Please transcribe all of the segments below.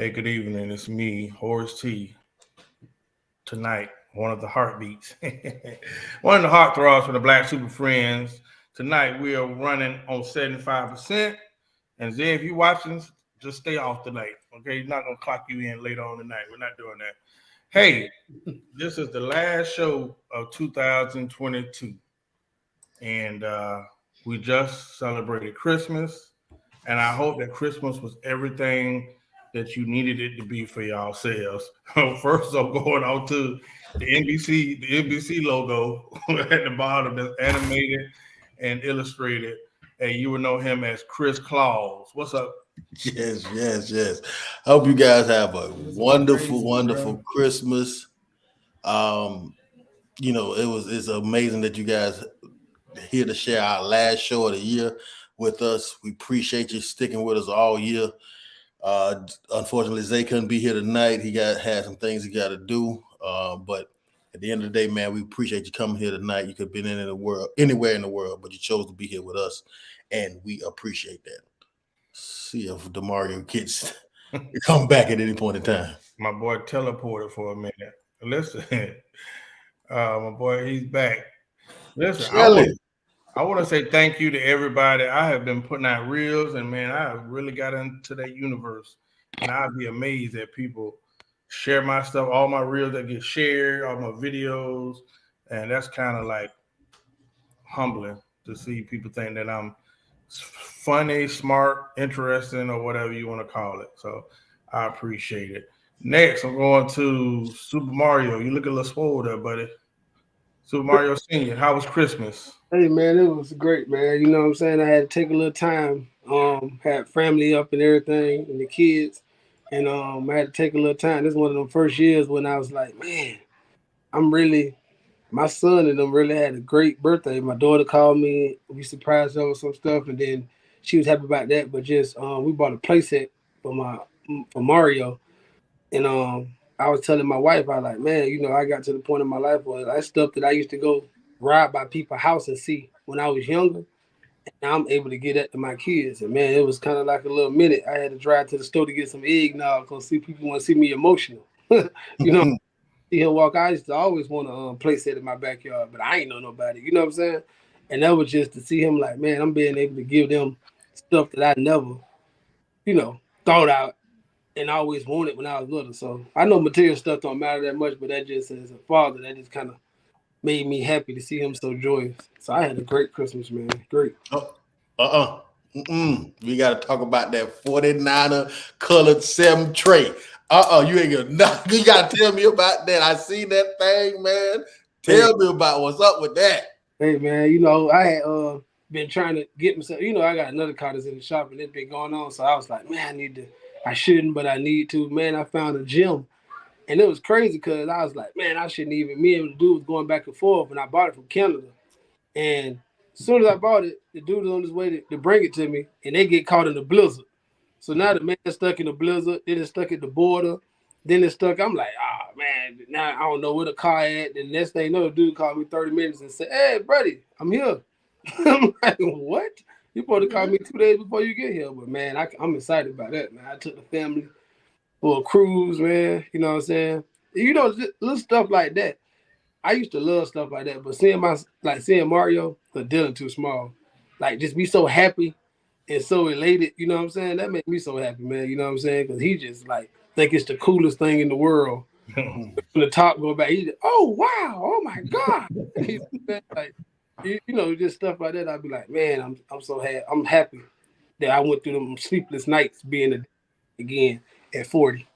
Hey, good evening. It's me, Horace T. Tonight, one of the heartbeats, one of the heartthrobs for the Black Super Friends. Tonight, we are running on 75%. And Zay, if you're watching, just stay off tonight. Okay, you're not gonna clock you in later on tonight. We're not doing that. Hey, this is the last show of 2022, and we just celebrated Christmas. And I hope that Christmas was everything that you needed it to be for yourselves. First, I'm going on to the NBC logo at the bottom that's animated and illustrated. And you will know him as Chris Claus. What's up? Yes. Hope you guys have a wonderful Christmas. Um, it's amazing that you guys here to share our last show of the year with us. We appreciate you sticking with us all year. Unfortunately, Zay couldn't be here tonight. He had some things he got to do. But at the end of the day, man, we appreciate you coming here tonight. You could have been anywhere in the world, but you chose to be here with us, and we appreciate that. See if Demario gets come back at any point in time. My boy teleported for a minute. Listen, my boy, he's back. Listen, I want to say thank you to everybody. I have been putting out reels, and man, I have really got into that universe. And I'd be amazed that people share my stuff, all my reels that get shared, all my videos, and that's kind of like humbling to see people think that I'm funny, smart, interesting, or whatever you want to call it. So I appreciate it. Next, I'm going to Super Mario. You look a little swole there, buddy. Super Mario Senior. How was Christmas? Hey man, it was great, man. You know what I'm saying? I had to take a little time. Had family up and everything and the kids. And I had to take a little time. This is one of them first years when I was like, man, my son and them really had a great birthday. My daughter called me, we surprised her with some stuff, and then she was happy about that. But just we bought a playset for Mario. And I was telling my wife, I was like, man, I got to the point in my life where that stuff that I used to go ride by people's house and see when I was younger, and now I'm able to get that to my kids. And man, it was kind of like a little minute. I had to drive to the store to get some eggnog because see people want to see me emotional. you know, see him walk. I used to always want to place that in my backyard, but I ain't know nobody. You know what I'm saying? And that was just to see him like, man, I'm being able to give them stuff that I never, thought out and I always wanted when I was little. So I know material stuff don't matter that much, but that just as a father, that just kind of made me happy to see him so joyous. So I had a great Christmas, man. Great. We got to talk about that 49er colored 7 tray. You ain't gonna nothing. You got to tell me about that. I seen that thing, man. Tell me about what's up with that. Hey, man, I had been trying to get myself, I got another car that's in the shop and it's been going on. So I was like, man, I shouldn't, but I need to. Man, I found a gym. And it was crazy because I was like, man, I shouldn't even. Me and the dude was going back and forth, and I bought it from Canada. And as soon as I bought it, the dude was on his way to bring it to me, and they get caught in the blizzard. So now the man is stuck in the blizzard, then it's stuck at the border, then it's stuck. I'm like, oh, man, now I don't know where the car at. The next thing you know, the dude called me 30 minutes and said, hey, buddy, I'm here. I'm like, what? You supposed to call me 2 days before you get here. But, man, I'm excited about that, man. I took the family for a cruise, man. You know what I'm saying? Little stuff like that. I used to love stuff like that, but seeing Mario, the Dylan too small. Like just be so happy and so elated, you know what I'm saying? That made me so happy, man. You know what I'm saying? Because he just like think it's the coolest thing in the world. When the top go back, he's oh wow, oh my God. Just stuff like that. I'd be like, man, I'm so happy. I'm happy that I went through them sleepless nights being again at 40.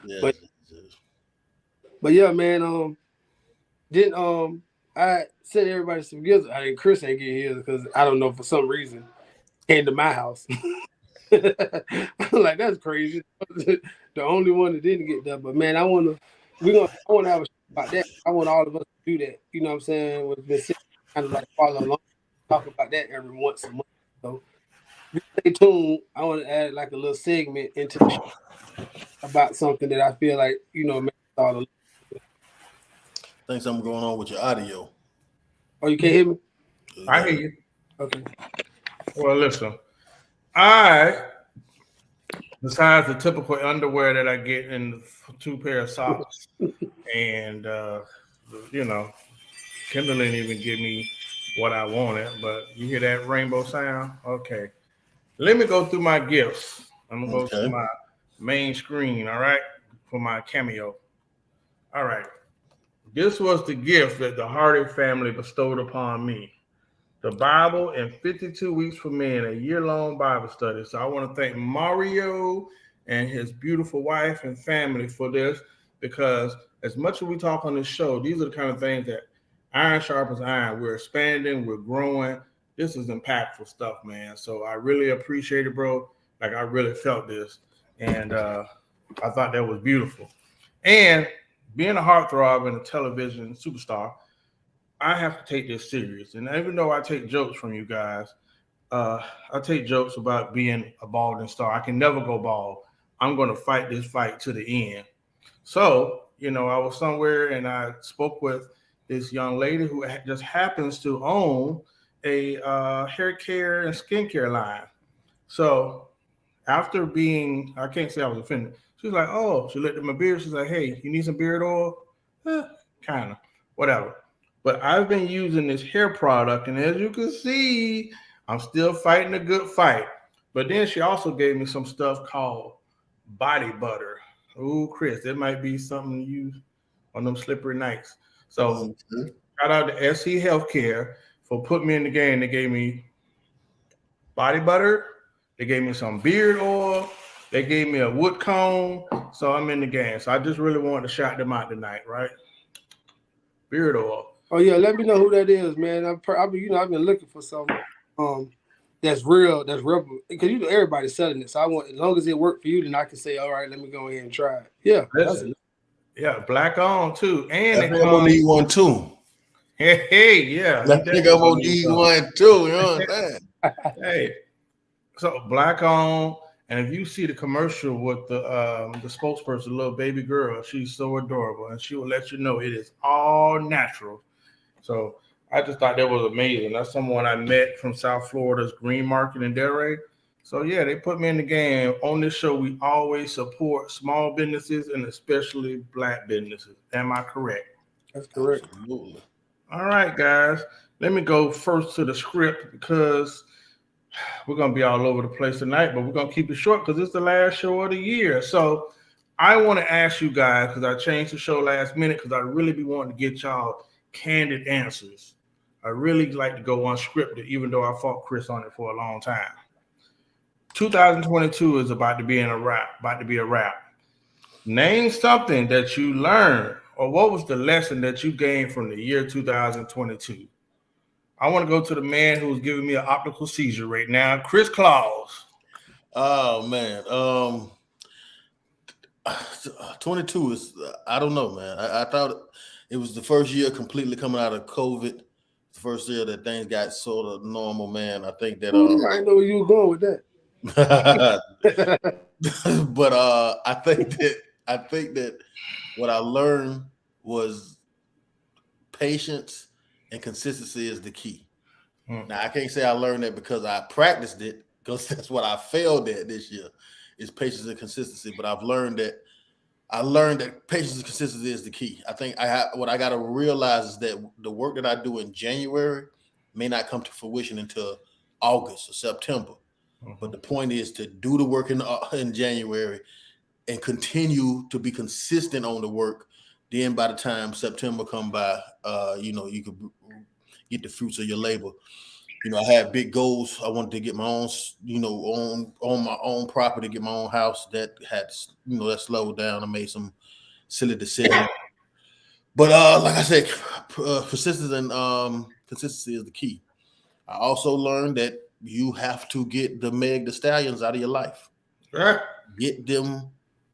Yes. But yeah, man. I sent everybody some gifts. I think Chris ain't get his because I don't know for some reason came to my house. I'm like that's crazy. The only one that didn't get that. But man, I want to have a show about that. I want all of us to do that. You know what I'm saying? We've been sitting kind of like follow along, talk about that every once a month. So stay tuned. I want to add like a little segment into the show about something that I feel like makes all the. I think something going on with your audio. Oh, you can't hear me? I hear you. Okay. Well, listen, I besides the typical underwear that I get in 2 pair of socks, and you know, Kendall didn't even give me what I wanted. But you hear that rainbow sound? Okay, let me go through my gifts. I'm gonna go to Okay. my main screen. All right, for my cameo. All right, this was the gift that the Hardy family bestowed upon me. The Bible in 52 Weeks for Men, a year-long Bible study. So I want to thank Mario and his beautiful wife and family for this, because as much as we talk on this show, these are the kind of things that iron sharpens iron. We're expanding, we're growing. This is impactful stuff, man. So I really appreciate it, bro. Like I really felt this, and I thought that was beautiful. And being a heartthrob and a television superstar, I have to take this serious. And even though I take jokes from you guys, I take jokes about being a balding star. I can never go bald. I'm going to fight this fight to the end. So, I was somewhere and I spoke with this young lady who just happens to own a hair care and skincare line. So, after being, I can't say I was offended. She's like, oh, she looked at my beard. She's like, hey, you need some beard oil? Eh, kind of, whatever. But I've been using this hair product, and as you can see, I'm still fighting a good fight. But then she also gave me some stuff called body butter. Ooh, Chris, that might be something to use on them slippery nights. So Okay. shout out to SC Healthcare for putting me in the game. They gave me body butter. They gave me some beard oil. They gave me a wood comb. So I'm in the game. So I just really wanted to shout them out tonight, right? Beard oil. Oh yeah, let me know who that is, man. I've been looking for some that's real, because everybody's selling it. So I want, as long as it worked for you, then I can say, all right, let me go ahead and try it. Yeah, Yeah, black on too. And I it think I'm gonna need one too. hey, yeah. I think I'm gonna need one too. You know what I'm saying? Hey, so black on, and if you see the commercial with the spokesperson, little baby girl, she's so adorable, and she will let you know it is all natural. So I just thought that was amazing. That's someone I met from South Florida's Green Market in Delray. So yeah, they put me in the game. On this show, we always support small businesses and especially black businesses. Am I correct? that's correct. Absolutely. All right, guys. Let me go first to the script because we're gonna be all over the place tonight, but we're gonna keep it short because it's the last show of the year. So I want to ask you guys, because I changed the show last minute, because I really be wanting to get y'all candid answers. I really like to go unscripted, even though I fought Chris on it for a long time. 2022 is about to be a wrap. Name something that you learned, or what was the lesson that you gained from the year 2022? I want to go to the man who's giving me an optical seizure right now, Chris Claus. Oh man. 22 is I don't know, man. I thought it was the first year completely coming out of COVID. The first year that things got sort of normal, man. I think that I didn't know where you were going with that. but I think that what I learned was patience and consistency is the key. Now I can't say I learned that because I practiced it, because that's what I failed at this year is patience and consistency. But I learned that patience and consistency is the key. I think what I got to realize is that the work that I do in January may not come to fruition until August or September. But the point is to do the work in January and continue to be consistent on the work. Then by the time September come by, you could get the fruits of your labor. I had big goals. I wanted to get my own, on my own property, get my own house. That had, that slowed down. I made some silly decisions. But like I said, persistence and consistency is the key. I also learned that you have to get the Meg the Stallions out of your life. Get them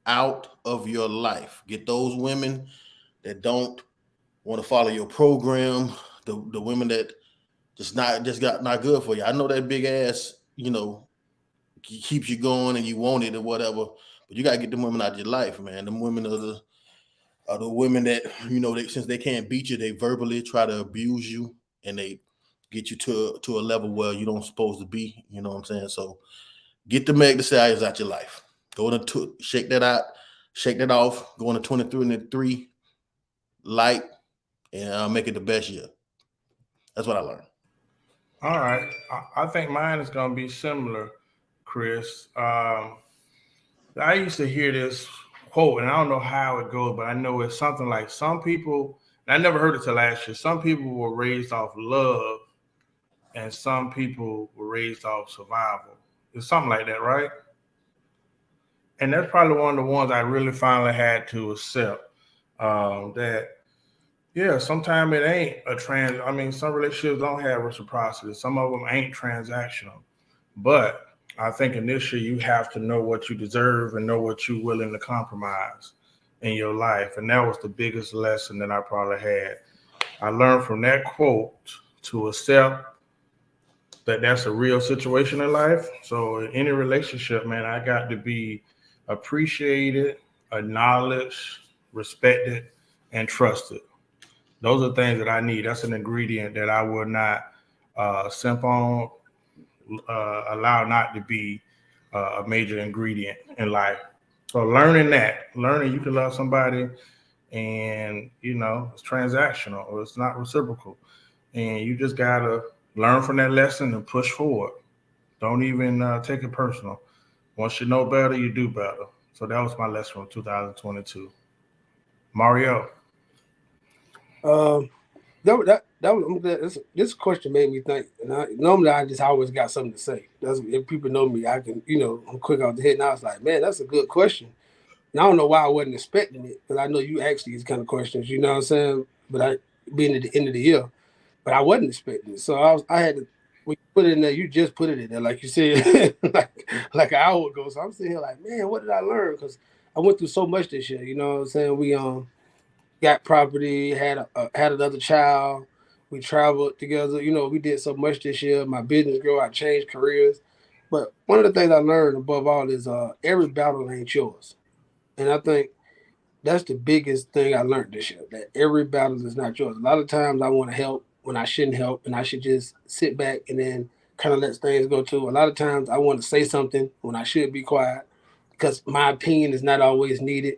out of your life. Get those women that don't want to follow your program, the women that got not good for you. I know that big ass, keeps you going and you want it or whatever, but you gotta get them women out of your life, man. Them women are the women that, since they can't beat you, they verbally try to abuse you and they get you to a level where you don't supposed to be. You know what I'm saying? So get the Meg the Stallions out your life. Go to shake that out, shake that off, go into 23 and 3 light, and make it the best year. That's what I learned. All right. I think mine is going to be similar, Chris. I used to hear this quote, and I don't know how it goes, but I know it's something like some people, and I never heard it till last year, some people were raised off love and some people were raised off survival. It's something like that, right? And that's probably one of the ones I really finally had to accept. That yeah, sometimes it ain't a trans. I mean, some relationships don't have reciprocity. Some of them ain't transactional. But I think initially you have to know what you deserve and know what you're willing to compromise in your life. And that was the biggest lesson that I probably had. I learned from that quote to accept that that's a real situation in life. So in any relationship, man, I got to be appreciated, acknowledged, respected, and trusted. Those are things that I need. That's an ingredient that I will not simp on, allow not to be a major ingredient in life. So learning you can love somebody and it's transactional or it's not reciprocal. And you just gotta learn from that lesson and push forward. Don't even take it personal. Once you know better, you do better. So that was my lesson from 2022. Mario. Um, that was, this question made me think. And normally I just always got something to say. That's if people know me, I can I'm quick off the head. And I was like, man, that's a good question. And I don't know why I wasn't expecting it because I know you ask these kind of questions. You know what I'm saying? But I being at the end of the year, but I wasn't expecting it. So I had to. When you put it in there, you just put it in there, like you said, like an hour ago. So I'm sitting here like, man, what did I learn? Because I went through so much this year. You know what I'm saying? We got property, had another child. We traveled together. We did so much this year. My business grew. I changed careers. But one of the things I learned above all is every battle ain't yours. And I think that's the biggest thing I learned this year, that every battle is not yours. A lot of times I want to help when I shouldn't help, and I should just sit back and then kind of let things go too. A lot of times I want to say something when I should be quiet because my opinion is not always needed.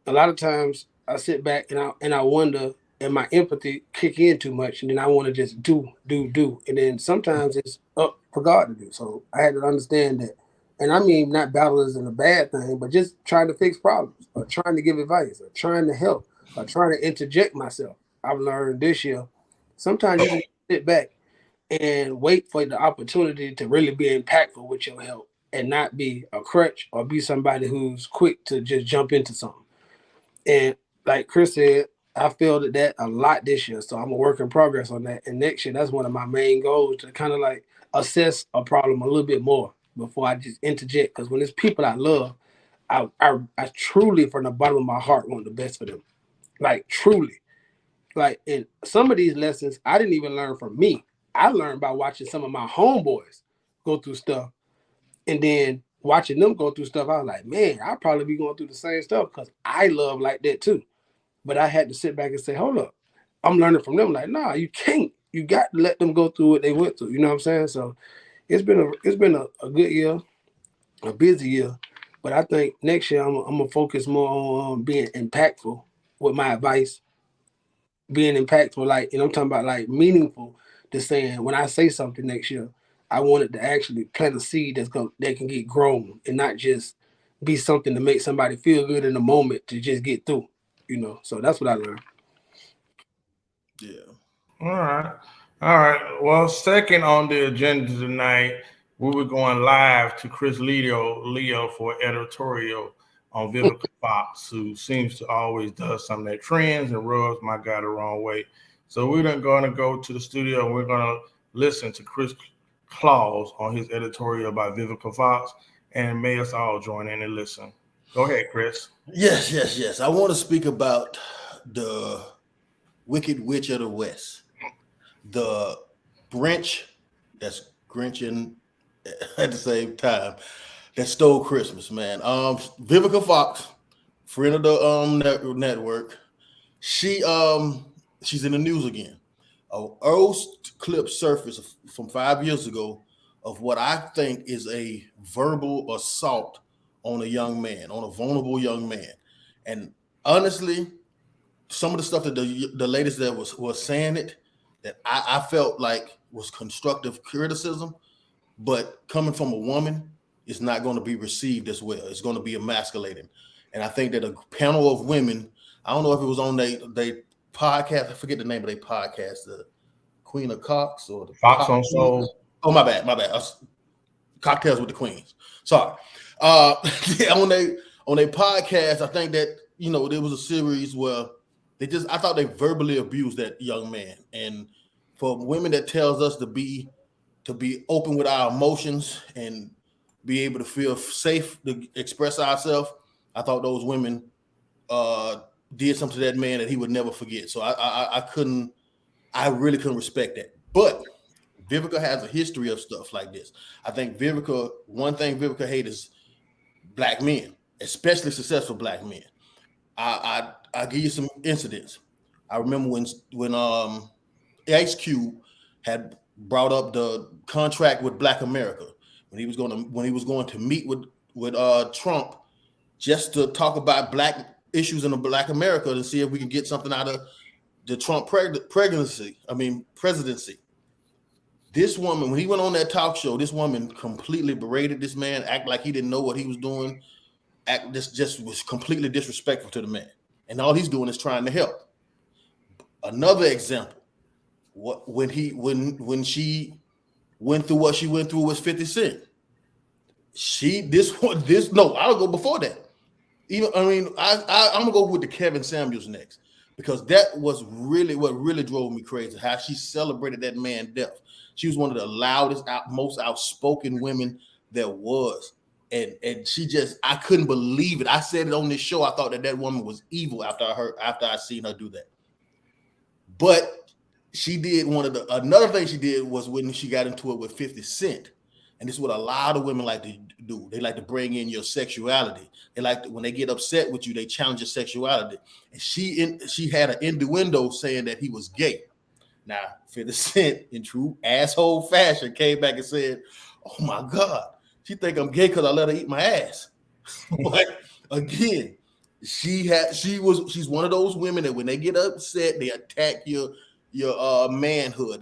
A lot of times I sit back and I wonder, and my empathy kick in too much, and then I want to just do, and then sometimes it's up for God to do. So I had to understand that, and I mean not battle isn't a bad thing, but just trying to fix problems, or trying to give advice, or trying to help, or trying to interject myself. I've learned this year. Sometimes you just sit back and wait for the opportunity to really be impactful with your help, and not be a crutch or be somebody who's quick to just jump into something. And like Chris said, I failed at that a lot this year. So I'm a work in progress on that. And next year, that's one of my main goals to kind of like assess a problem a little bit more before I just interject. Because when it's people I love, I truly, from the bottom of my heart, want the best for them. Like truly. Like, and some of these lessons I didn't even learn from me. I learned by watching some of my homeboys go through stuff, and then watching them go through stuff. I was like, man, I'll probably be going through the same stuff because I love like that too. But I had to sit back and say, hold up, I'm learning from them. Like, nah, you can't. You got to let them go through what they went through. You know what I'm saying? So it's been a good year, a busy year. But I think next year I'm gonna focus more on being impactful with my advice, being impactful, like, I'm talking about like meaningful, to saying when I say something next year, I want it to actually plant a seed that can get grown and not just be something to make somebody feel good in the moment to just get through. So that's what I learned. Yeah. All right. All right. Well, second on the agenda tonight, we were going live to Chris Leo for editorial on Vivica Fox, who seems to always does something that trends and rubs my guy the wrong way. So we're then going to go to the studio and we're going to listen to Chris Claus on his editorial about Vivica Fox, and may us all join in and listen. Go ahead, Chris. Yes. I want to speak about the Wicked Witch of the West, the Grinch that's Grinching at the same time, that stole Christmas, man. Vivica Fox, friend of the network, she's in the news again. An old clip surfaced from 5 years ago of what I think is a verbal assault on a young man, on a vulnerable young man. And honestly, some of the stuff that the ladies that was saying it, that I felt like was constructive criticism, but coming from a woman, it's not going to be received as well. It's going to be emasculating. And I think that a panel of women, I don't know if it was on they podcast, I forget the name of their podcast, the Queen of Cox or the Fox on Soul. Oh, my bad. Cocktails with the Queens. Sorry. Yeah, on their podcast, I think that, you know, there was a series where I thought they verbally abused that young man. And for women that tells us to be open with our emotions and be able to feel safe to express ourselves, I thought those women did something to that man that he would never forget. So I really couldn't respect that. But Vivica has a history of stuff like this. I think one thing Vivica hates is black men, especially successful black men. I'll give you some incidents. I remember when Ice Cube had brought up the contract with Black America when he was going to meet with Trump just to talk about black issues in Black America to see if we can get something out of the Trump presidency. This woman, when he went on that talk show, this woman completely berated this man, act like he didn't know what he was doing. This just was completely disrespectful to the man. And all he's doing is trying to help. Another example, when she went through what she went through with 50 Cent. I'll go before that. I'm gonna go with the Kevin Samuels next, because that was really what really drove me crazy. How she celebrated that man's death. She was one of the loudest, most outspoken women there was, and I couldn't believe it. I said it on this show. I thought that woman was evil after I seen her do that. But she did another thing she did was when she got into it with 50 Cent. And this is what a lot of women like to do. They like to bring in your sexuality. They like when they get upset with you, they challenge your sexuality. And she had an innuendo saying that he was gay. Now, 50 Cent, in true asshole fashion, came back and said, "Oh my God, she think I'm gay because I let her eat my ass." But again, she's one of those women that when they get upset, they attack your manhood.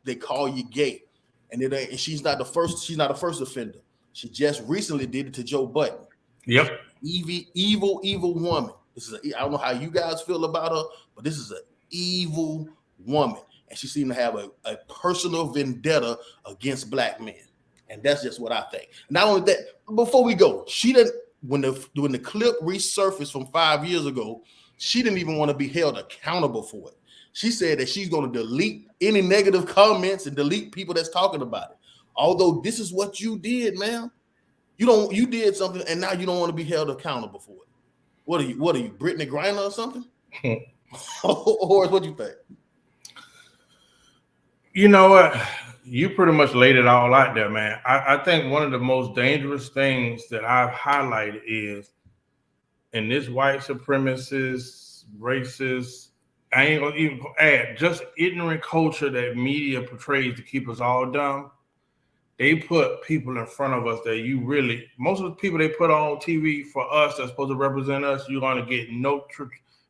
They call you gay. And she's not the first offender. She just recently did it to Joe Budden. Yep. Evil woman. I don't know how you guys feel about her, but this is an evil woman. And she seemed to have a personal vendetta against black men. And that's just what I think. Not only that, before we go, she didn't, when the clip resurfaced from 5 years ago, she didn't even want to be held accountable for it. She said that she's going to delete any negative comments and delete people that's talking about it. Although this is what you did, man. You did something, and now you don't want to be held accountable for it. What are you, Brittany Griner or something? Or what do you think? You know what? You pretty much laid it all out there, man. I think one of the most dangerous things that I've highlighted is in this white supremacist, racist, I ain't gonna even add, just ignorant culture that media portrays to keep us all dumb. They put people in front of us that most of the people they put on TV for us that's supposed to represent us, you're going to get no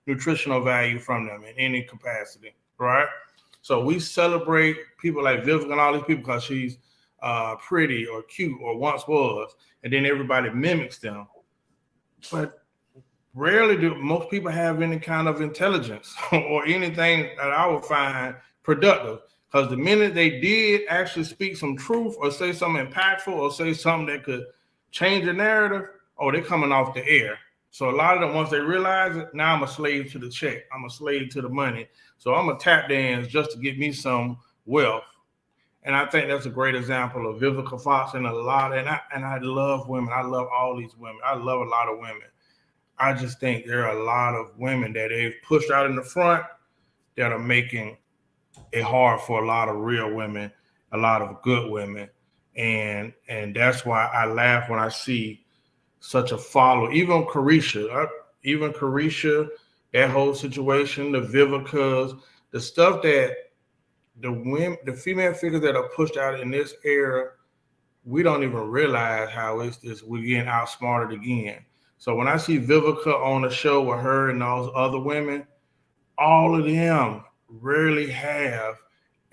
nutritional value from them in any capacity, right? So we celebrate people like Vivica and all these people because she's pretty or cute or once was, and then everybody mimics them. But rarely do most people have any kind of intelligence or anything that I would find productive. Because the minute they did actually speak some truth or say something impactful or say something that could change the narrative, they're coming off the air. So a lot of them, once they realize it, now I'm a slave to the check. I'm a slave to the money. So I'm a tap dance just to get me some wealth. And I think that's a great example of Vivica Fox and I love women. I love all these women. I love a lot of women. I just think there are a lot of women that they've pushed out in the front that are making it hard for a lot of real women, a lot of good women. And that's why I laugh when I see such a follow. Even Carisha, that whole situation, the Vivicas, the stuff that the female figures that are pushed out in this era we don't even realize how it's this. We're getting outsmarted again. So when I see Vivica on the show with her and those other women, all of them rarely have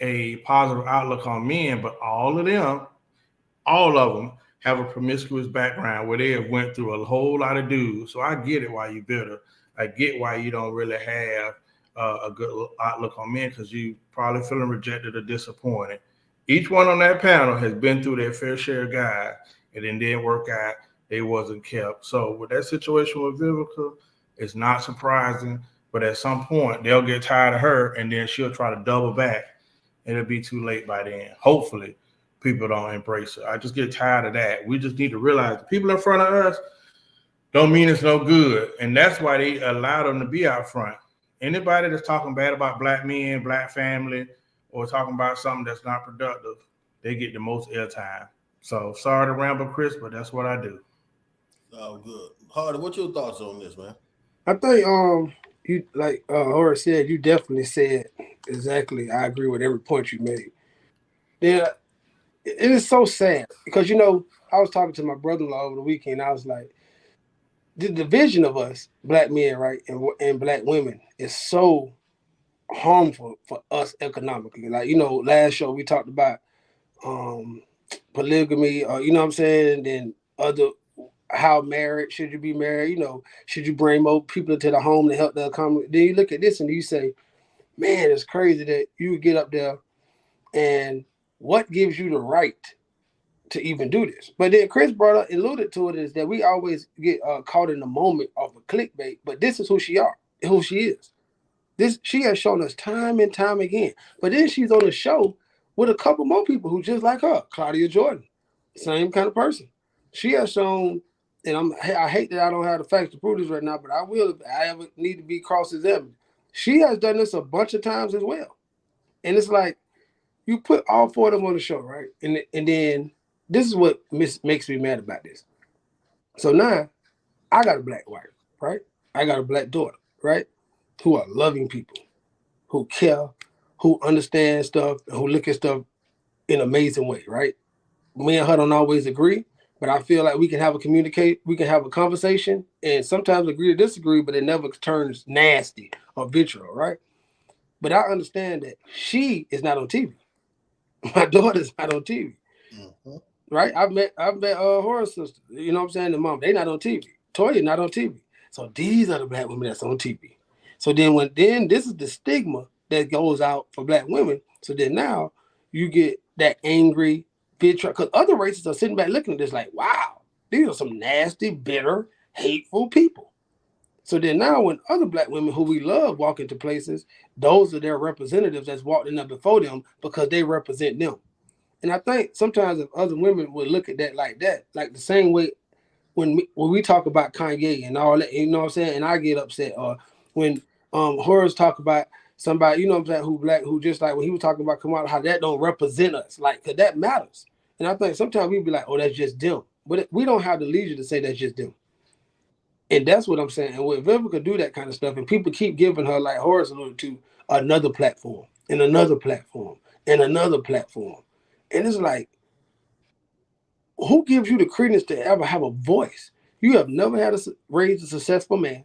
a positive outlook on men, but all of them have a promiscuous background where they have went through a whole lot of dudes. So I get it why you bitter. I get why you don't really have a good outlook on men because you probably feeling rejected or disappointed. Each one on that panel has been through their fair share of guys, and then didn't work out. They wasn't kept. So with that situation with Vivica, it's not surprising. But at some point, they'll get tired of her, and then she'll try to double back. It'll be too late by then. Hopefully, people don't embrace it. I just get tired of that. We just need to realize the people in front of us don't mean it's no good. And that's why they allow them to be out front. Anybody that's talking bad about black men, black family, or talking about something that's not productive, they get the most airtime. So sorry to ramble, Chris, but that's what I do. Oh, good. Hardy, what's your thoughts on this, man? I think you like Horace said, you definitely said exactly. I agree with every point you made. Yeah, it is so sad because I was talking to my brother-in-law over the weekend. I was like, the division of us black men, right, and black women is so harmful for us economically. Like last show we talked about polygamy, or you know what I'm saying, and then other how married should you be married? Should you bring more people into the home to help the economy? Then you look at this and you say, man, it's crazy that you get up there and what gives you the right to even do this? But then Chris alluded to it is that we always get caught in the moment of a clickbait. But this is who she is. She has shown us time and time again. But then she's on a show with a couple more people who just like her, Claudia Jordan, same kind of person. She has shown, and I hate that I don't have the facts to prove this right now, but I will if I ever need to be cross-examined. She has done this a bunch of times as well. And it's like, you put all four of them on the show, right? And then this is what makes me mad about this. So now I got a black wife, right? I got a black daughter, right? Who are loving people, who care, who understand stuff, who look at stuff in an amazing way, right? Me and her don't always agree, but I feel like we can have a conversation, and sometimes agree to disagree, but it never turns nasty or vitriol, right? But I understand that she is not on TV. My daughter's not on TV. Mm-hmm. Right? I've met Horace's sister. You know what I'm saying? The mom, they not on TV. Toya not on TV. So these are the black women that's on TV. So then this is the stigma that goes out for black women. So then now you get that angry vitriol, because other races are sitting back looking at this like, wow, these are some nasty, bitter, hateful people. So then now when other black women who we love walk into places, those are their representatives that's walked in there before them because they represent them. And I think sometimes if other women would look at that, like the same way when we talk about Kanye and all that, you know what I'm saying, and I get upset, or when Horace talk about somebody, you know what I'm saying, who black, who just like when he was talking about Kamala, how that don't represent us, like, because that matters. And I think sometimes we'd be like, oh, that's just them. But we don't have the leisure to say that's just them. And that's what I'm saying. And when Vivica do that kind of stuff, and people keep giving her, like Horace alluded to, another platform, and another platform, and another platform. And it's like, who gives you the credence to ever have a voice? You have never raised a successful man.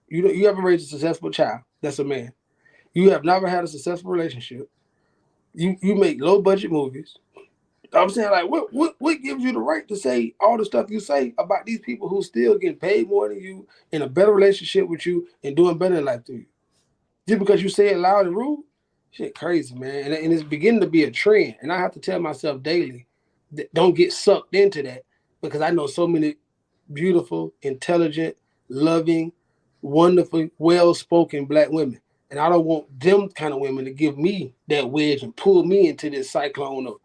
You haven't raised a successful child. That's a man. You have never had a successful relationship. You make low budget movies. I'm saying, like, what gives you the right to say all the stuff you say about these people who still getting paid more than you, in a better relationship with you, and doing better in life to you? Just because you say it loud and rude? Shit crazy, man. And it's beginning to be a trend. And I have to tell myself daily, don't get sucked into that, because I know so many beautiful, intelligent, loving, wonderful, well-spoken black women. And I don't want them kind of women to give me that wedge and pull me into this cyclone of,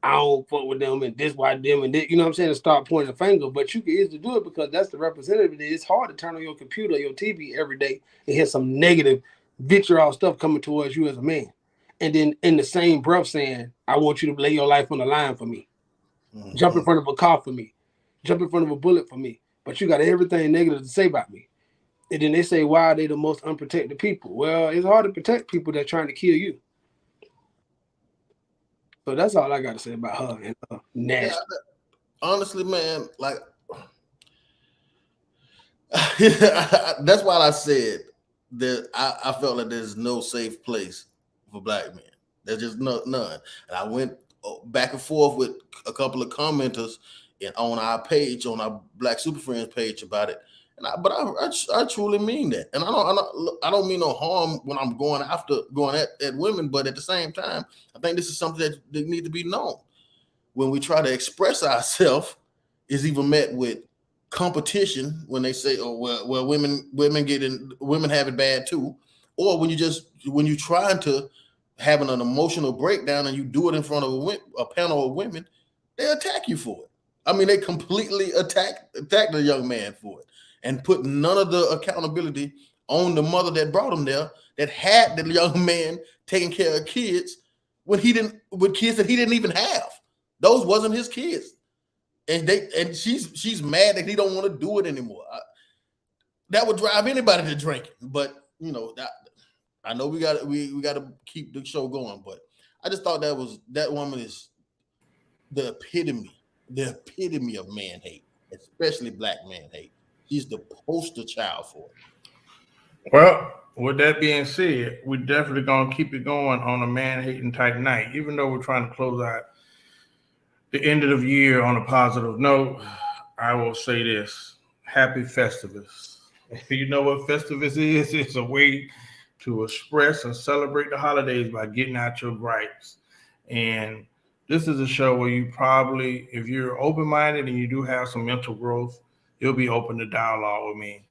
I don't fuck with them and this, why them, and this, you know what I'm saying, and start pointing a finger. But you can easily do it because that's the representative. It's hard to turn on your computer or your TV every day and hear some negative, vitriol stuff coming towards you as a man. And then in the same breath saying, I want you to lay your life on the line for me. Mm-hmm. Jump in front of a car for me. Jump in front of a bullet for me. But you got everything negative to say about me. And then they say, why are they the most unprotected people? Well, it's hard to protect people that are trying to kill you. So that's all I got to say about her and nasty. honestly, man, like that's why I said that I felt like there's no safe place for black men. There's just none. And I went back and forth with a couple of commenters on our page, on our Black Super Friends page about it. But I truly mean that, and I don't mean no harm when I'm going at women, but at the same time, I think this is something that needs to be known. When we try to express ourselves, is even met with competition when they say, "Oh well, women have it bad too," or when you're trying to having an emotional breakdown and you do it in front of a panel of women, they attack you for it. I mean, they completely attack the young man for it and put none of the accountability on the mother that brought him there, that had the young man taking care of kids when he didn't with kids that he didn't even have. Those wasn't his kids, and she's mad that he don't want to do it anymore. That would drive anybody to drinking. But I know we got to keep the show going. But I just thought that woman is the epitome of man hate, especially black man hate. She's the poster child for it. Well, with that being said, we're definitely gonna keep it going on a man hating type night, even though we're trying to close out the end of the year on a positive note. I will say this: Happy Festivus. You know what Festivus is? It's a way to express and celebrate the holidays by getting out your gripes. And this is a show where you probably, if you're open minded and you do have some mental growth, you'll be open to dialogue with me.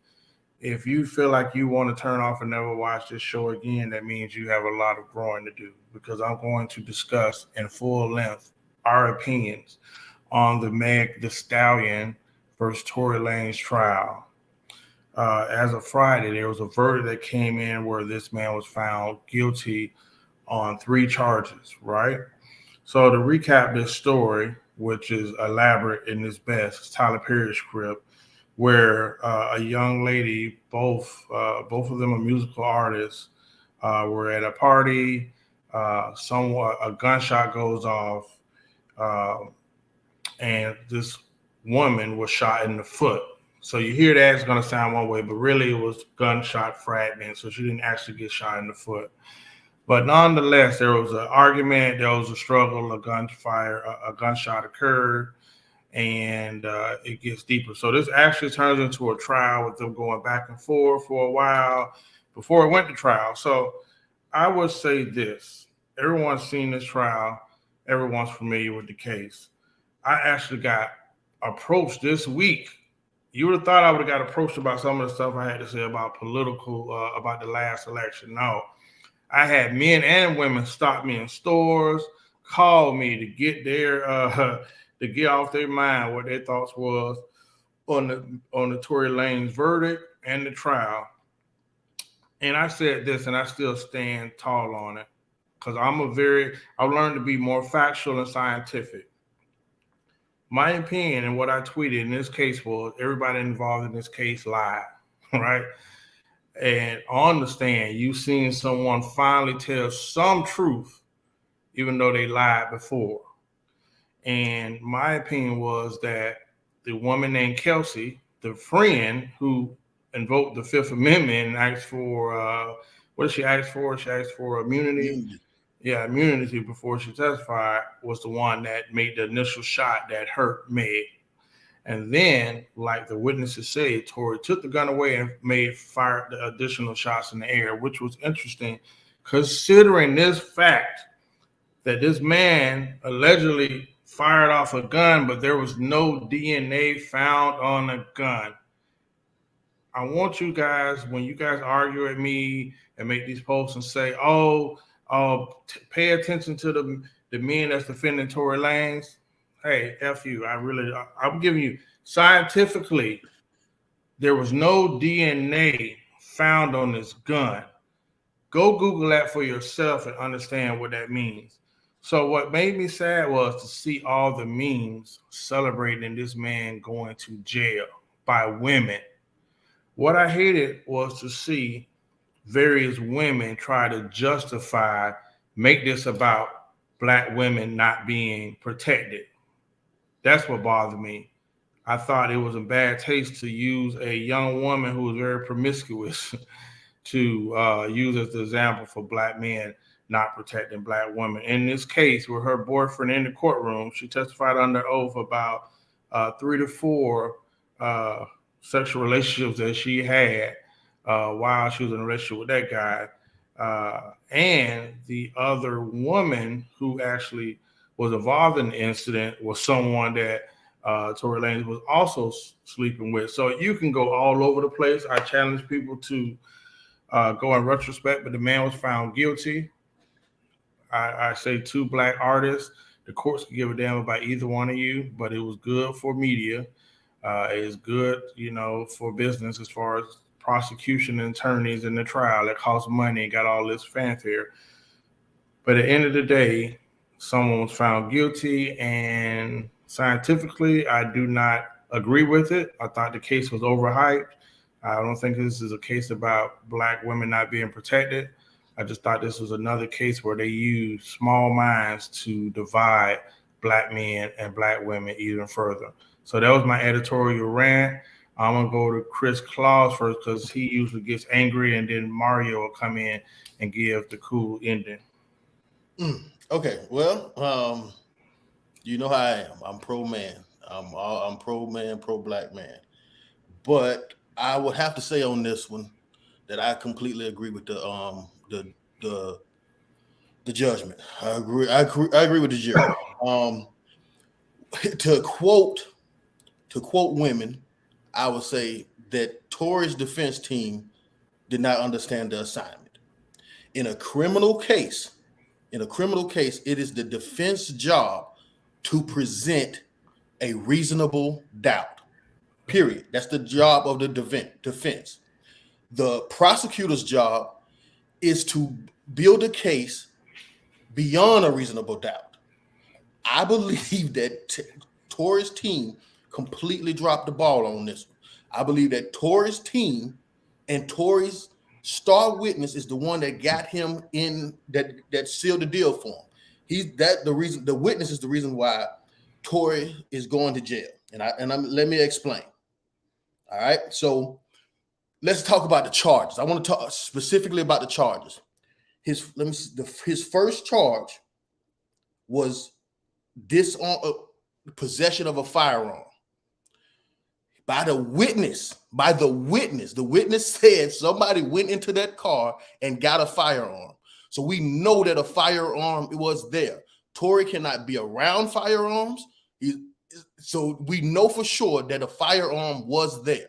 If you feel like you want to turn off and never watch this show again, that means you have a lot of growing to do, because I'm going to discuss in full length our opinions on the Meg the Stallion versus Tory Lanez trial. As of Friday, there was a verdict that came in where this man was found guilty on 3 charges, right? So to recap this story, which is elaborate in its best, it's Tyler Perry's script, where a young lady, both of them are musical artists, were at a party. Somewhat a gunshot goes off, uh, and this woman was shot in the foot. So you hear that it's going to sound one way, but really it was gunshot fragment. So she didn't actually get shot in the foot. But nonetheless, there was an argument, there was a struggle, a gunshot occurred, and it gets deeper. So this actually turns into a trial with them going back and forth for a while before it went to trial. So I would say this: everyone's seen this trial, everyone's familiar with the case. I actually got approached this week. You would have thought I would have got approached about some of the stuff I had to say about about the last election. No, I had men and women stop me in stores, call me to get their to get off their mind what their thoughts was on the Tory Lanez verdict and the trial. And I said this, and I still stand tall on it, because I've learned to be more factual and scientific. My opinion and what I tweeted in this case was everybody involved in this case lied, right? And on the stand, you seen someone finally tell some truth, even though they lied before. And my opinion was that the woman named Kelsey, the friend who invoked the Fifth Amendment and asked for what did she ask for? She asked for immunity. Yeah, immunity before she testified, was the one that made the initial shot that hurt Meg. And then, like the witnesses say, Tory took the gun away and fired the additional shots in the air, which was interesting, considering this fact that this man allegedly fired off a gun, but there was no DNA found on the gun. I want you guys, when you guys argue at me and make these posts and say, pay attention to the men that's defending Tory Lanez. Hey, F you. I'm giving you scientifically, there was no DNA found on this gun. Go Google that for yourself and understand what that means. So what made me sad was to see all the memes celebrating this man going to jail by women. What I hated was to see various women try to make this about black women not being protected. That's what bothered me. I thought it was in bad taste to use a young woman who was very promiscuous to use as the example for black men not protecting black women. In this case, with her boyfriend in the courtroom, she testified under oath about 3 to 4 uh, sexual relationships that she had while she was in a relationship with that guy. And the other woman who actually was involved in the incident was someone that Tory Lanez was also sleeping with. So you can go all over the place. I challenge people to go in retrospect, but the man was found guilty. I say 2 black artists. The courts can give a damn about either one of you, but it was good for media. It's good, for business as far as prosecution and attorneys in the trial. It cost money and got all this fanfare. But at the end of the day, someone was found guilty, and scientifically, I do not agree with it. I thought the case was overhyped. I don't think this is a case about black women not being protected. I just thought this was another case where they used small minds to divide black men and black women even further. So that was my editorial rant. I'm going to go to Chris Claus first because he usually gets angry, and then Mario will come in and give the cool ending. Okay, well, you know how I am. I'm pro man. I'm pro man, pro black man. But I would have to say on this one that I completely agree with the judgment. I agree with the jury. To quote women, I would say that Tory's defense team did not understand the assignment. In a criminal case, it is the defense job to present a reasonable doubt. Period. That's the job of the defense. The prosecutor's job is to build a case beyond a reasonable doubt. I believe that Tory's team completely dropped the ball on this one. I believe that Tory's team and Tory's star witness is the one that got him in, that sealed the deal for him. The witness is the reason why Tory is going to jail. Let me explain. All right. So let's talk about the charges. I want to talk specifically about the charges. His first charge was possession of a firearm. The witness said somebody went into that car and got a firearm. So we know that a firearm was there. Tory cannot be around firearms. So we know for sure that a firearm was there.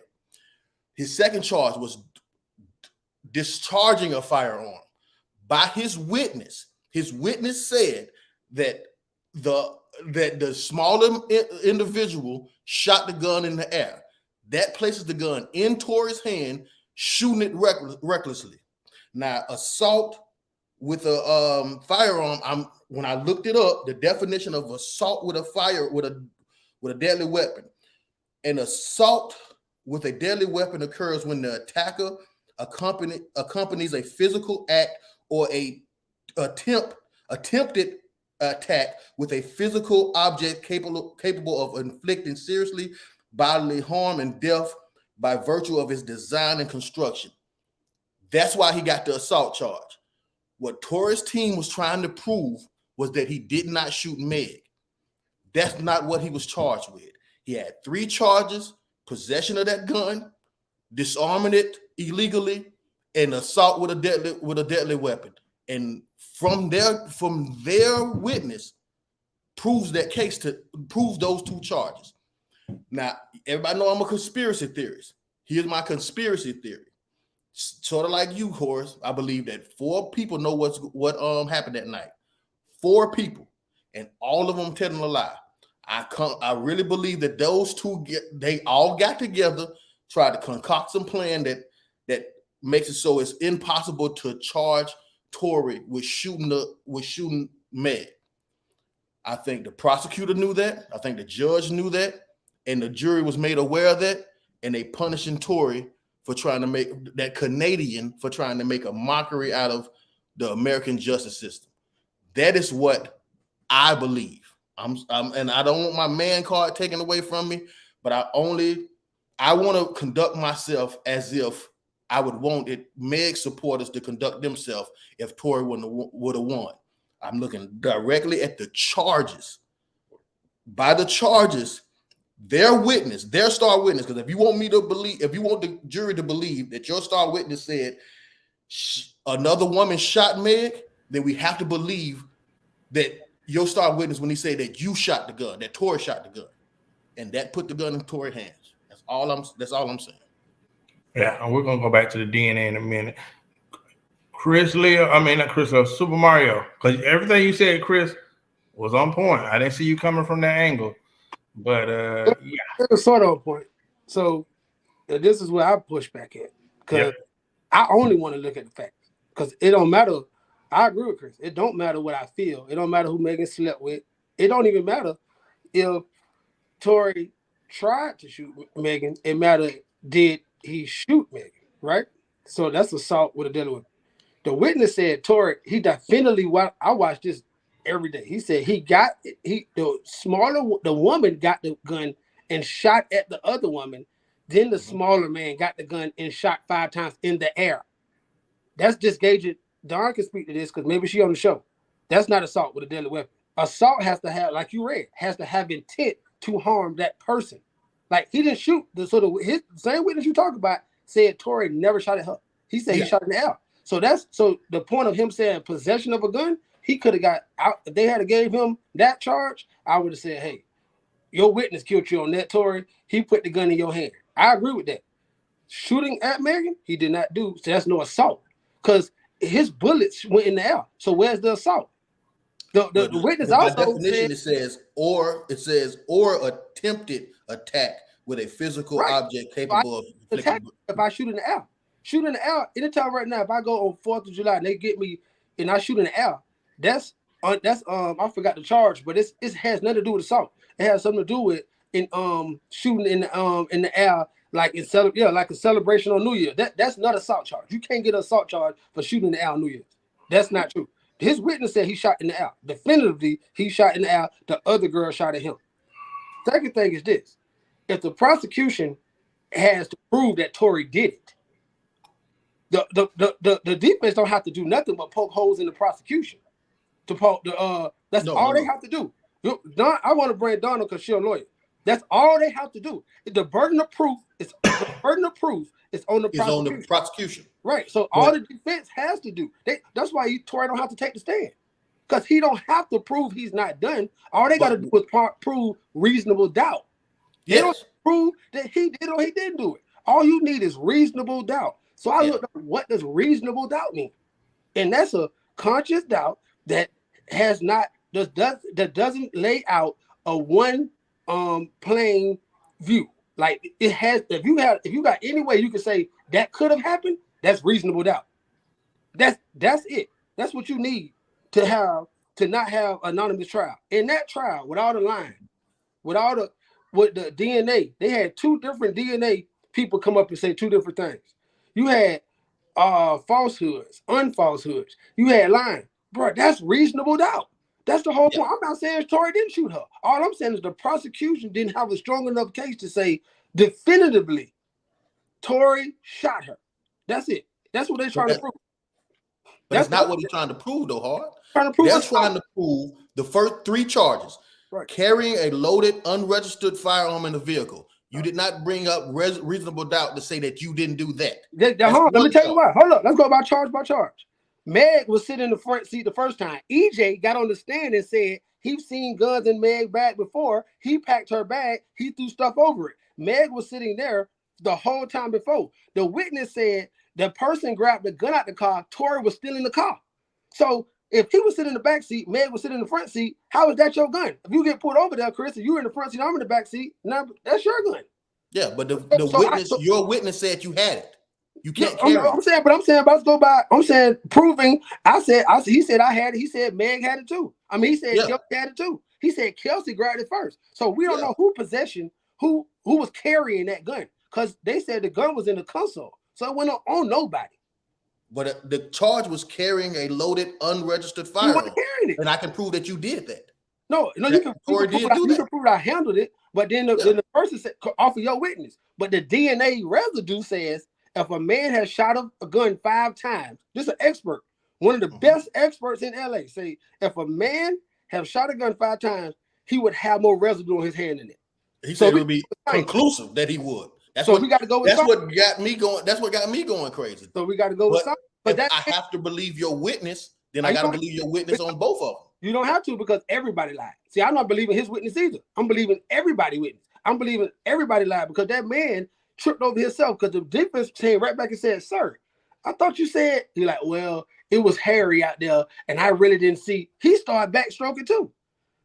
His second charge was discharging a firearm by his witness. His witness said that the smaller individual shot the gun in the air. That places the gun in Tory's hand, shooting it recklessly. Now, assault with a firearm. When I looked it up, the definition of assault with a deadly weapon. An assault with a deadly weapon occurs when the attacker accompanies a physical act or a attempted attack with a physical object capable of inflicting seriously bodily harm and death by virtue of its design and construction. That's why he got the assault charge. What Tory's team was trying to prove was that he did not shoot Meg. That's not what he was charged with. He had 3 charges: possession of that gun, disarming it illegally, and assault with a deadly weapon. And from their witness proves those 2 charges. Now, everybody know I'm a conspiracy theorist. Here's my conspiracy theory. Sort of like you, Horace, I believe that 4 people know what happened that night. 4 people, and all of them telling a lie. I really believe that those 2 they all got together, tried to concoct some plan that makes it so it's impossible to charge Tory with shooting Meg. I think the prosecutor knew that. I think the judge knew that, and the jury was made aware of that, and they punishing Tory for trying to make a mockery out of the American justice system. That is what I believe. and I don't want my man card taken away from me, but I want to conduct myself as if I would want Meg supporters to conduct themselves if Tory would have won. I'm looking directly at the charges. By the charges, their star witness, because if you want the jury to believe that your star witness said another woman shot Meg, then we have to believe that your star witness when he said that you shot the gun, that Tory shot the gun, and that put the gun in Tory's hands. That's all I'm saying. Yeah, and we're gonna go back to the DNA in a minute. Super Mario, because everything you said, Chris, was on point. I didn't see you coming from that angle, but yeah, it was sort of on point. So this is where I push back at, because I only want to look at the facts, because it don't matter. I agree with Chris. It don't matter what I feel. It don't matter who Megan slept with. It don't even matter if Tory tried to shoot Megan. It mattered, did he shoot Megan, right? So that's assault with a deadly weapon. The witness said Tory, he definitely, I watch this every day. He said the woman got the gun and shot at the other woman. Then the smaller man got the gun and shot 5 times in the air. That's just gauging. Don can speak to this because maybe she on the show. That's not assault with a deadly weapon. Assault has to have, like you read, has to have intent to harm that person. Like he didn't shoot. His same witness you talk about said Tory never shot at her. He said he shot in the air. So the point of him saying possession of a gun, he could have got out. If they had gave him that charge, I would have said, hey, your witness killed you on that, Tory. He put the gun in your hand. I agree with that. Shooting at Megan, he did not do. So that's no assault. Because his bullets went in the air. So where's the assault? The witness also definition said, or attempted attack with a physical object capable of inflicting. If I shoot in the air, anytime right now, if I go on 4th of July and they get me and I shoot in the air, that's I forgot the charge, but it has nothing to do with assault. It has something to do with shooting in the air, like like a celebration on New Year. That's not assault charge. You can't get an assault charge for shooting in the air on New Year. That's not true. His witness said he shot in the air. Definitively, he shot in the air. The other girl shot at him. Second thing is this: if the has to prove that Tory did it, the defense don't have to do nothing but poke holes in the prosecution. That's all they have to do. I want to bring Donald because she's a lawyer. That's all they have to do. The burden of proof is on the prosecution. Right. So all the defense has to do. That's why Tory don't have to take the stand. Because he don't have to prove he's not done. All they got to do is prove reasonable doubt. They don't prove that he did or he didn't do it. All you need is reasonable doubt. So I looked up, what does reasonable doubt mean? And that's a conscious doubt that doesn't lay out a one plain view. Like it has, if you got any way you can say that could have happened, that's reasonable doubt. That's it. That's what you need to not have anonymous trial. In that trial, with all the lying, with the DNA, they had 2 different DNA people come up and say 2 different things. You had falsehoods, unfalsehoods. You had lying. Bro, that's reasonable doubt. That's the whole point. I'm not saying Tory didn't shoot her. All I'm saying is the prosecution didn't have a strong enough case to say definitively Tory shot her. That's it. That's what they're trying to prove. But that's not what he's trying to prove, though, Hard. Trying to prove the first 3 charges. Right. Carrying a loaded, unregistered firearm in a vehicle. You did not bring up reasonable doubt to say that you didn't do that. Let me tell you why. Hold up. Let's go by charge. Meg was sitting in the front seat the first time. EJ got on the stand and said he's seen guns in Meg's bag before. He packed her bag. He threw stuff over it. Meg was sitting there the whole time before. The witness said the person grabbed the gun out the car. Tory was still in the car. So if he was sitting in the back seat, Meg was sitting in the front seat, how is that your gun? If you get pulled over there, Chris, and you're in the front seat, I'm in the back seat, now that's your gun. Yeah, but your witness said you had it. You can't carry it. I'm saying proving. He said I had it. He said Meg had it too. I mean, he said Kelsey had it too. He said Kelsey grabbed it first. So we don't know who was carrying that gun, because they said the gun was in the console. So it went on nobody. But the charge was carrying a loaded, unregistered firearm. And I can prove that you did that. No, you can Tory did do that. You can prove I handled it, but then the person said offer your witness. But the DNA residue says if a man has shot a gun 5 times, this is an expert, one of the best experts in LA, say if a man have shot a gun 5 times, he would have more residue on his hand in it. He said it would be conclusive that he would. We got to go with that's what got me going. That's what got me going crazy. So we got to go with something. But if I have to believe your witness, then I got to believe your witness on both of them. You don't have to because everybody lied. See, I'm not believing his witness either. I'm believing everybody witness. I'm believing everybody lied because that man tripped over himself because the defense came right back and said, "Sir, I thought you said." He like, "Well, it was Harry out there, and I really didn't see." He started backstroking too.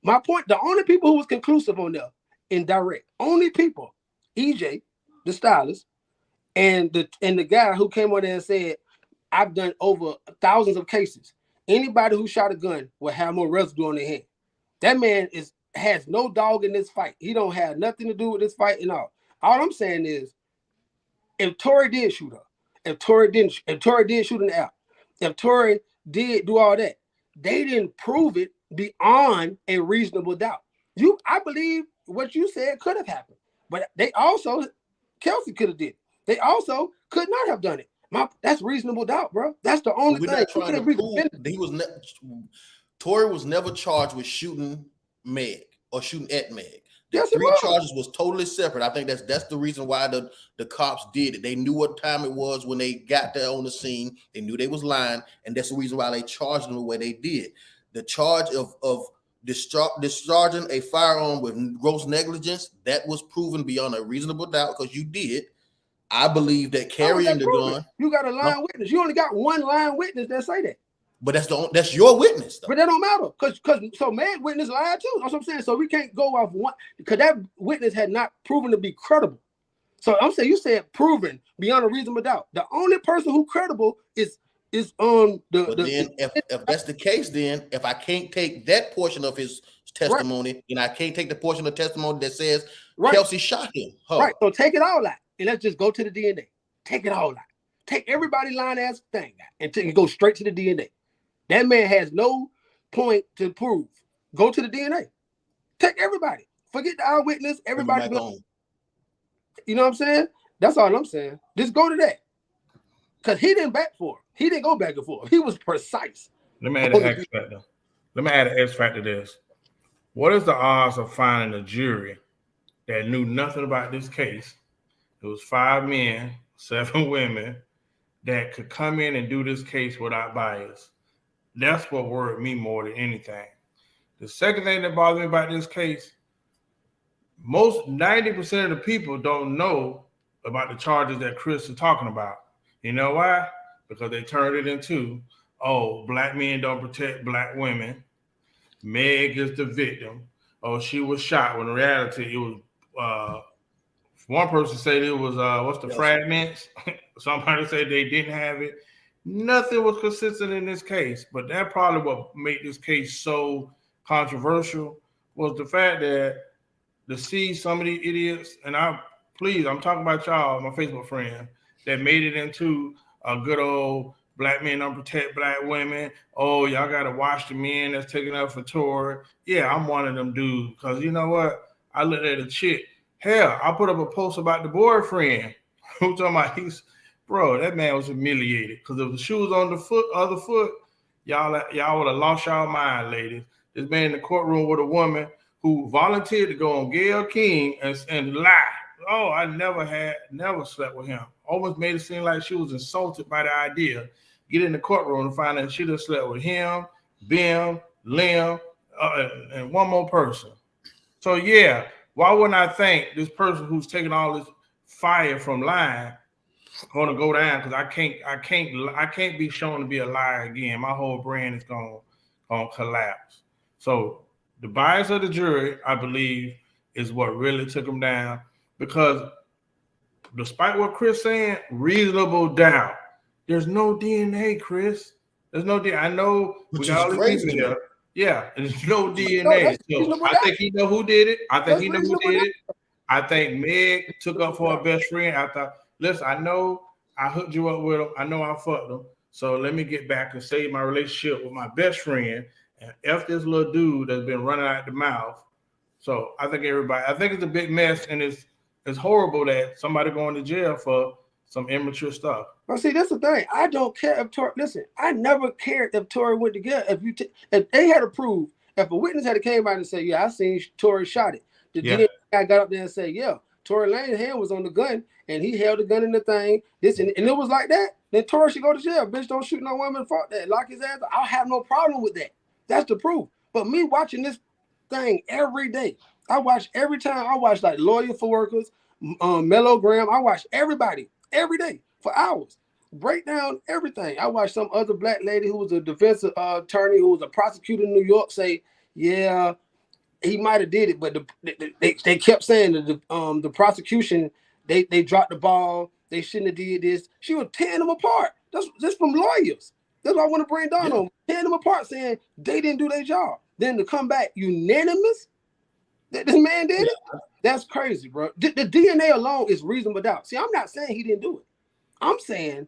My point: the only people who was conclusive on there in direct, only people, EJ, the stylist, and the guy who came on there and said, "I've done over thousands of cases. Anybody who shot a gun will have more residue on their hand." That man has no dog in this fight. He don't have nothing to do with this fight and all. All I'm saying is, if Tory did shoot her, if Tory did shoot in the air, if Tory did do all that, they didn't prove it beyond a reasonable doubt. I believe what you said could have happened, but they also, Kelsey could have did it. They also could not have done it. That's reasonable doubt, bro. That's the only thing. Trying to prove Tory was never charged with shooting Meg or shooting at Meg. The 3 charges was totally separate. I think that's the reason why the cops did it. They knew what time it was when they got there on the scene. They knew they was lying, and that's the reason why they charged them the way they did. The charge of discharging a firearm with gross negligence, that was proven beyond a reasonable doubt because you did. I believe that carrying the gun. You got a lying witness. You only got one lying witness that say that. But that's your witness, though. But that don't matter because so Meg witness lied too. That's what I'm saying. So we can't go off one because that witness had not proven to be credible. So I'm saying you said proven beyond a reasonable doubt. The only person who credible is on the. But then if that's the case, then if I can't take that portion of his testimony, and I can't take the portion of testimony that says Kelsey shot him. Right. So take it all out and let's just go to the DNA. Take it all out. Take everybody lying ass thing out and go straight to the DNA. That man has no point to prove. Go to the DNA. Take everybody. Forget the eyewitness. Everybody. You know what I'm saying? That's all I'm saying. Just go to that. Because he didn't back for him. He didn't go back and forth. He was precise. Let me add an X factor. Let me add an X factor to this. What is the odds of finding a jury that knew nothing about this case? It was 5 men, 7 women that could come in and do this case without bias. That's what worried me more than anything. The second thing that bothers me about this case, 90% of the people don't know about the charges that Chris is talking about. You know why? Because they turned it into, black men don't protect black women. Meg is the victim. She was shot. When in reality, it was one person said it was fragments. Somebody said they didn't have it. Nothing was consistent in this case, but that probably what made this case so controversial was the fact that to see some of these idiots, and I'm talking about y'all, my Facebook friend, that made it into a good old black men don't protect black women. Oh, y'all got to watch the men that's taking up for Tory. Yeah, I'm one of them dudes because you know what? I looked at a chick. Hell, I put up a post about the boyfriend. Who talking about bro, that man was humiliated because if the shoe was on the other foot, y'all would have lost y'all mind, ladies. This man in the courtroom with a woman who volunteered to go on Gayle King and lie. Oh, I never slept with him. Almost made it seem like she was insulted by the idea. Get in the courtroom and find out she done slept with him, Bim, Lim, and one more person. So yeah, why wouldn't I think this person who's taking all this fire from lying going to go down? Because I can't be shown to be a liar again. My whole brand is going to collapse. So the bias of the jury, I believe, is what really took him down. Because despite what Chris saying, reasonable doubt. There's no DNA, Chris. There's no DNA. I know we got all these people here. Yeah, there's no DNA. So I think he know who did it. I think Meg took up for her best friend. I thought, listen, I know I hooked you up with him. I know I fucked him. So let me get back and save my relationship with my best friend and F this little dude that's been running out the mouth. So I think it's a big mess, and it's horrible that somebody going to jail for some immature stuff. Well, see, that's the thing. I don't care if Tory. Listen, I never cared if Tory went to jail. If they had to prove, if a witness had to came out and say, "Yeah, I seen Tory shot it," the DNA guy got up there and said, "Yeah, Tory Lanez hand was on the gun, and he held the gun in the thing." And it was like that. Then Tory should go to jail. Bitch, don't shoot no woman. Fuck that. Lock his ass. I'll have no problem with that. That's the proof. But me watching this thing every day, every time I watch like Lawyer for Workers, Melogram. I watch everybody every day for hours. Break down everything. I watched some other black lady who was a defense attorney who was a prosecutor in New York say, yeah, he might have did it, but they kept saying that the prosecution, they dropped the ball. They shouldn't have did this. She was tearing them apart. That's from lawyers. That's what I want to bring down on. Tearing them apart, saying they didn't do their job. Then to come back unanimous that this man did it, that's crazy, bro. The DNA alone is reasonable doubt. See, I'm not saying he didn't do it. I'm saying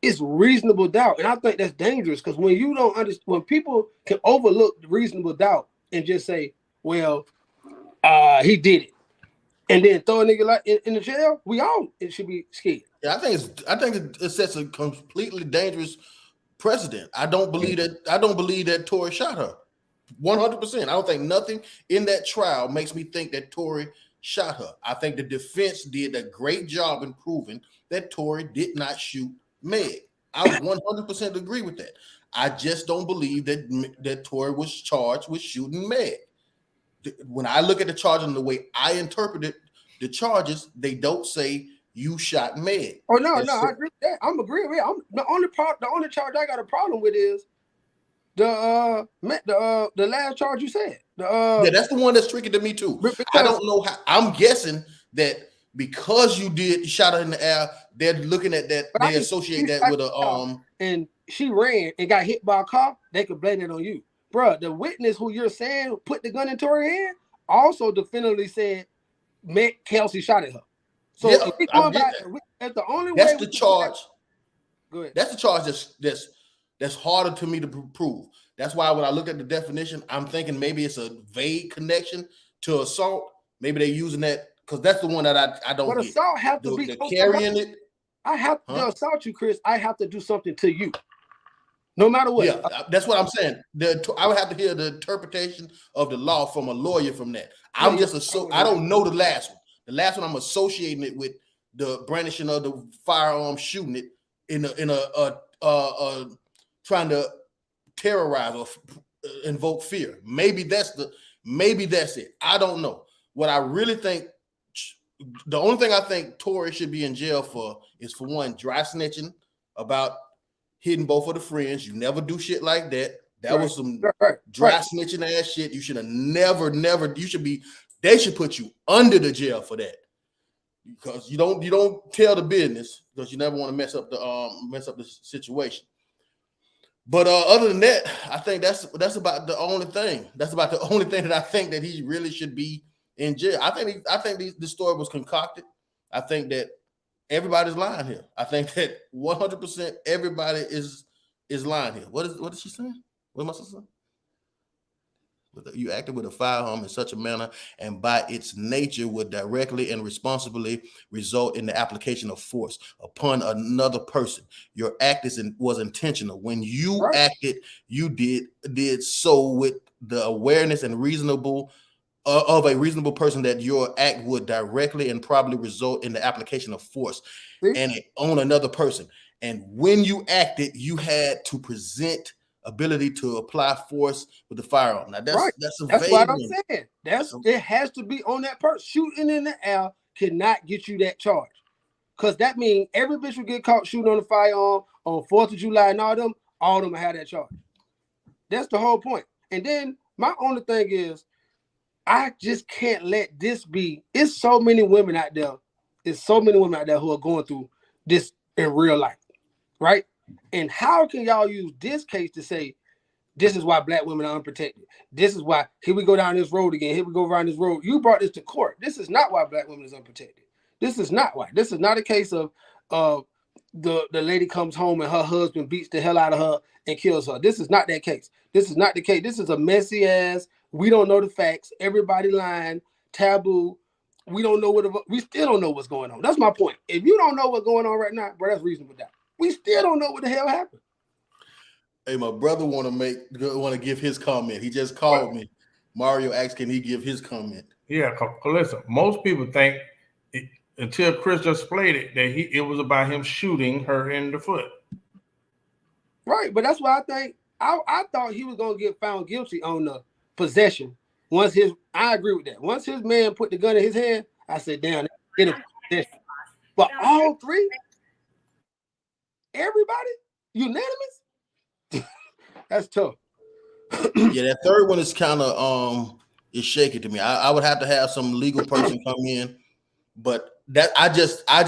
it's reasonable doubt, and I think that's dangerous because when you don't understand, when people can overlook reasonable doubt and just say, "Well, he did it," and then throw a nigga like in the jail, it should be scared. Yeah, I think it sets a completely dangerous precedent. I don't believe that Tory shot her. 100%. I don't think nothing in that trial makes me think that Tory shot her. I think the defense did a great job in proving that Tory did not shoot Meg. I 100% agree with that. I just don't believe that Tory was charged with shooting Meg. When I look at the charges and the way I interpreted the charges, they don't say you shot Meg. Oh no, I agree with that. I'm agreeing with it. The only charge I got a problem with is the last charge you said. Yeah, that's the one that's tricky to me too. I don't know how. I'm guessing that because you shot her in the air, they're looking at that. They associate that with a and she ran and got hit by a car. They could blame it on you, bro. The witness who you're saying put the gun in Tory's hand also definitively said Kelsey shot at her. So yeah, that's the only that's way. The charge. Go ahead. That's the charge that's harder to me to prove. That's why when I look at the definition, I'm thinking maybe it's a vague connection to assault. Maybe they're using that because that's the one that I don't but get. Assault have to be carrying it. I have to assault you, Chris. I have to do something to you, no matter what. Yeah, that's what I'm saying. I would have to hear the interpretation of the law from a lawyer from that. I don't know the last one. The last one I'm associating it with the brandishing of the firearm, shooting it in a trying to terrorize or invoke fear. Maybe that's it. I don't know. What I really think, the only thing I think Tory should be in jail for is, for one, dry snitching about hitting both of the friends. You never do shit like that. That was some dry snitching ass shit. You should have never. They should put you under the jail for that, because you don't tell the business because you never want to mess up the situation. But other than that, I think that's about the only thing. That's about the only thing that I think that he really should be in jail. I think this story was concocted. I think that everybody's lying here. I think that 100% everybody is lying here. What is she saying? What am I saying? You acted with a firearm in such a manner and by its nature would directly and responsibly result in the application of force upon another person. Your act was intentional. When you acted, you did so with the awareness and reasonable of a reasonable person that your act would directly and probably result in the application of force and on another person. And when you acted, you had to present ability to apply force with the firearm. Now that's what I'm saying. It has to be on that person. Shooting in the air cannot get you that charge, because that means every bitch will get caught shooting on the firearm on 4th of July and all them will have that charge. That's the whole point. And then my only thing is, I just can't let this be. It's so many women out there. Who are going through this in real life, right? And how can y'all use this case to say this is why black women are unprotected? This is why, here we go down this road again. Here we go around this road. You brought this to court. This is not why black women is unprotected. This is not why. This is not a case of the lady comes home and her husband beats the hell out of her and kills her. This is not that case. This is not the case. This is a messy ass. We don't know the facts. Everybody lying. Taboo. We don't know we still don't know what's going on. That's my point. If you don't know what's going on right now, bro, that's reasonable doubt. We still don't know what the hell happened. Hey, my brother want to give his comment. He just called me. Mario asked, can he give his comment? Yeah, listen, most people think until Chris just played it that it was about him shooting her in the foot. Right, but that's why I think I thought he was gonna get found guilty on the possession. I agree with that. Once his man put the gun in his hand, I said, damn, get him possession. But all three, everybody, unanimous. That's tough. Yeah, that third one is kind of is shaky to me. I would have to have some legal person come in, but that I just I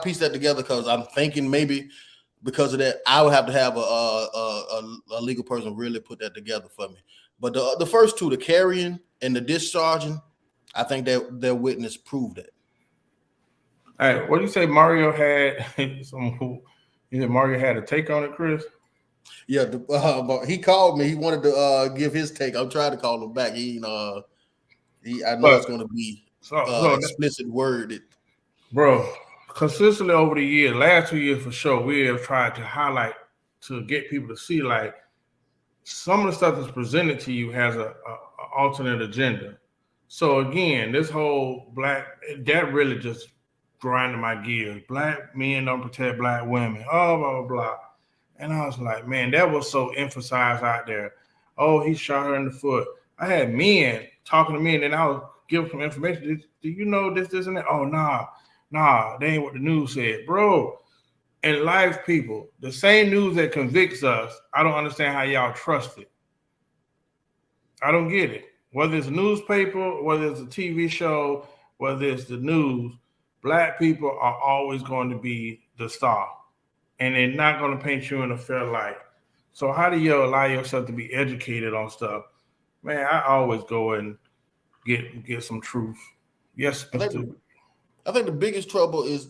piece that together because I'm thinking maybe because of that I would have to have a legal person really put that together for me. But the first two, the carrying and the discharging, I think that their witness proved that. All right, what do you say Mario had Mario had a take on it, Chris? Yeah, but he called me. He wanted to give his take. I'm trying to call him back. I know it's going to be explicit worded. Bro, consistently over the years, last 2 years for sure, we have tried to highlight to get people to see like some of the stuff that's presented to you has a alternate agenda. So again, this whole that really just grinded my gears. Black men don't protect black women. Oh, blah, blah, blah. And I was like, man, that was so emphasized out there. Oh, he shot her in the foot. I had men talking to me, and then I was giving some information. Do you know this, and that? Oh, nah, they ain't what the news said. Bro, in life, people, the same news that convicts us, I don't understand how y'all trust it. I don't get it. Whether it's a newspaper, whether it's a TV show, whether it's the news, black people are always going to be the star. And they're not going to paint you in a fair light. So how do you allow yourself to be educated on stuff? Man, I always go and get some truth. Yes, I think the biggest trouble is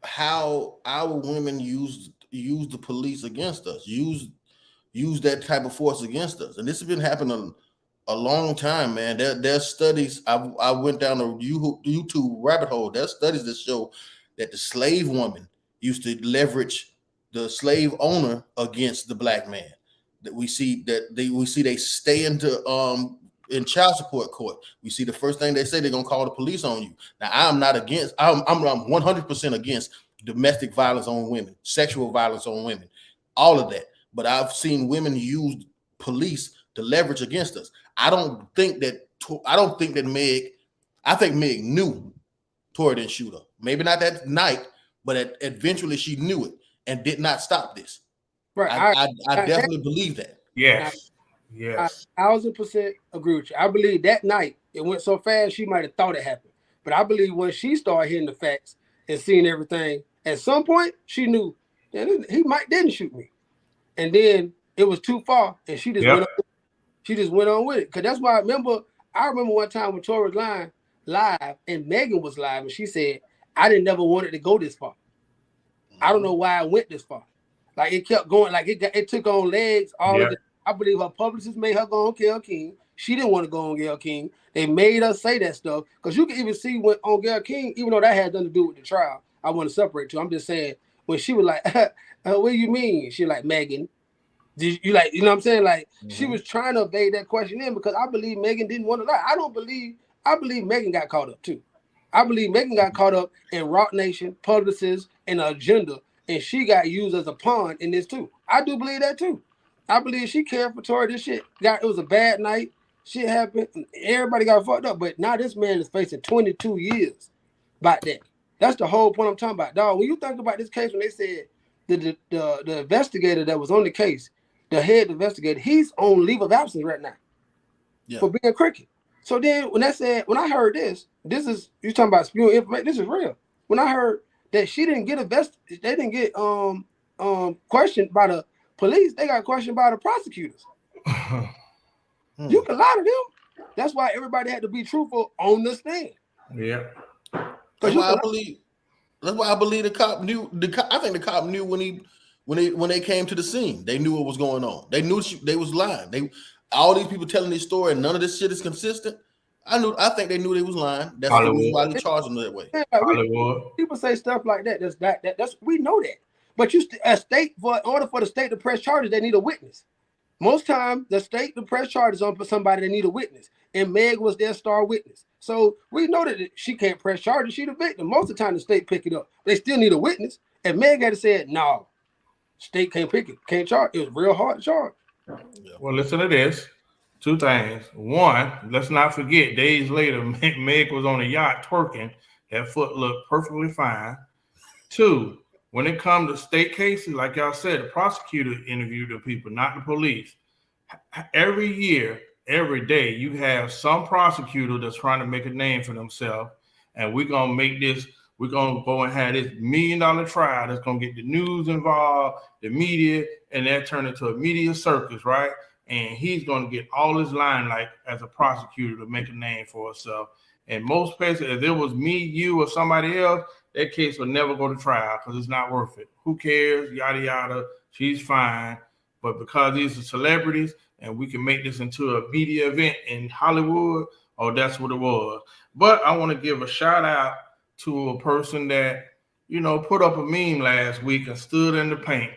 how our women use the police against us, use that type of force against us. And this has been happening a long time, man. There's studies. I went down a YouTube rabbit hole. There's studies that show that the slave woman used to leverage the slave owner against the black man. That we see they stay in child support court. We see the first thing they say, they're gonna call the police on you. Now I'm 100% against domestic violence on women, sexual violence on women, all of that. But I've seen women use police to leverage against us. I think Meg knew Tory didn't shoot her. Maybe not that night, but eventually she knew it and did not stop this. Right. I definitely believe that. Yes. I 1000% agree with you. I believe that night it went so fast she might have thought it happened. But I believe when she started hearing the facts and seeing everything, at some point she knew that he didn't shoot me. And then it was too far and she just went on with it. Because that's why I remember one time when Tory was live and Megan was live and she said, I didn't never want it to go this far. I don't know why I went this far. Like it kept going, like it took on legs. Of it. I believe her publicist made her go on Gayle King. She didn't want to go on Gayle King. They made her say that stuff because you can even see when on Gayle King, even though that had nothing to do with the trial. I want to separate two. I'm just saying when she was like, "What do you mean?" She like Megan. Did you like? You know what I'm saying? Like she was trying to evade that question in because I believe Megan didn't want to lie. I believe Megan got caught up too. I believe Megan got caught up in Rock Nation, publicists, and the agenda, and she got used as a pawn in this too. I do believe that too. I believe she cared for Tory. This shit it was a bad night. Shit happened. Everybody got fucked up. But now this man is facing 22 years about that. That's the whole point I'm talking about. Dog, when you think about this case, when they said the investigator that was on the case, the head investigator, he's on leave of absence right now for being crooked. So then when I heard this is you talking about spewing information. This is real. When I heard that she didn't get they didn't get questioned by the police, they got questioned by the prosecutors. You can lie to them. That's why everybody had to be truthful on the stand. Yeah. That's why I believe That's why I believe the cop knew. I think the cop knew when they came to the scene. They knew what was going on. They knew they was lying. All these people telling this story, and none of this shit is consistent. I think they knew they was lying. That's the reason why they charged them that way. People say stuff like that. That's we know that. But in order for the state to press charges, they need a witness. Most times, the state to press charges on somebody, they need a witness. And Meg was their star witness. So we know that she can't press charges. She's the victim. Most of the time, the state pick it up. They still need a witness. And Meg had said, no, state can't pick it, can't charge. It was real hard to charge. Well, listen to this. Two things. One, let's not forget, days later, Meg was on a yacht twerking. That foot looked perfectly fine. Two, when it comes to state cases, like y'all said, the prosecutor interviewed the people, not the police. Every year, every day, you have some prosecutor that's trying to make a name for themselves, and we're going to go and have this $1 million trial that's going to get the news involved, the media, and that turn into a media circus, right? And he's going to get all his limelight as a prosecutor to make a name for himself. In most cases, if it was me, you, or somebody else, that case will never go to trial because it's not worth it. Who cares? Yada, yada. She's fine. But because these are celebrities and we can make this into a media event in Hollywood, that's what it was. But I want to give a shout out to a person that, put up a meme last week and stood in the paint.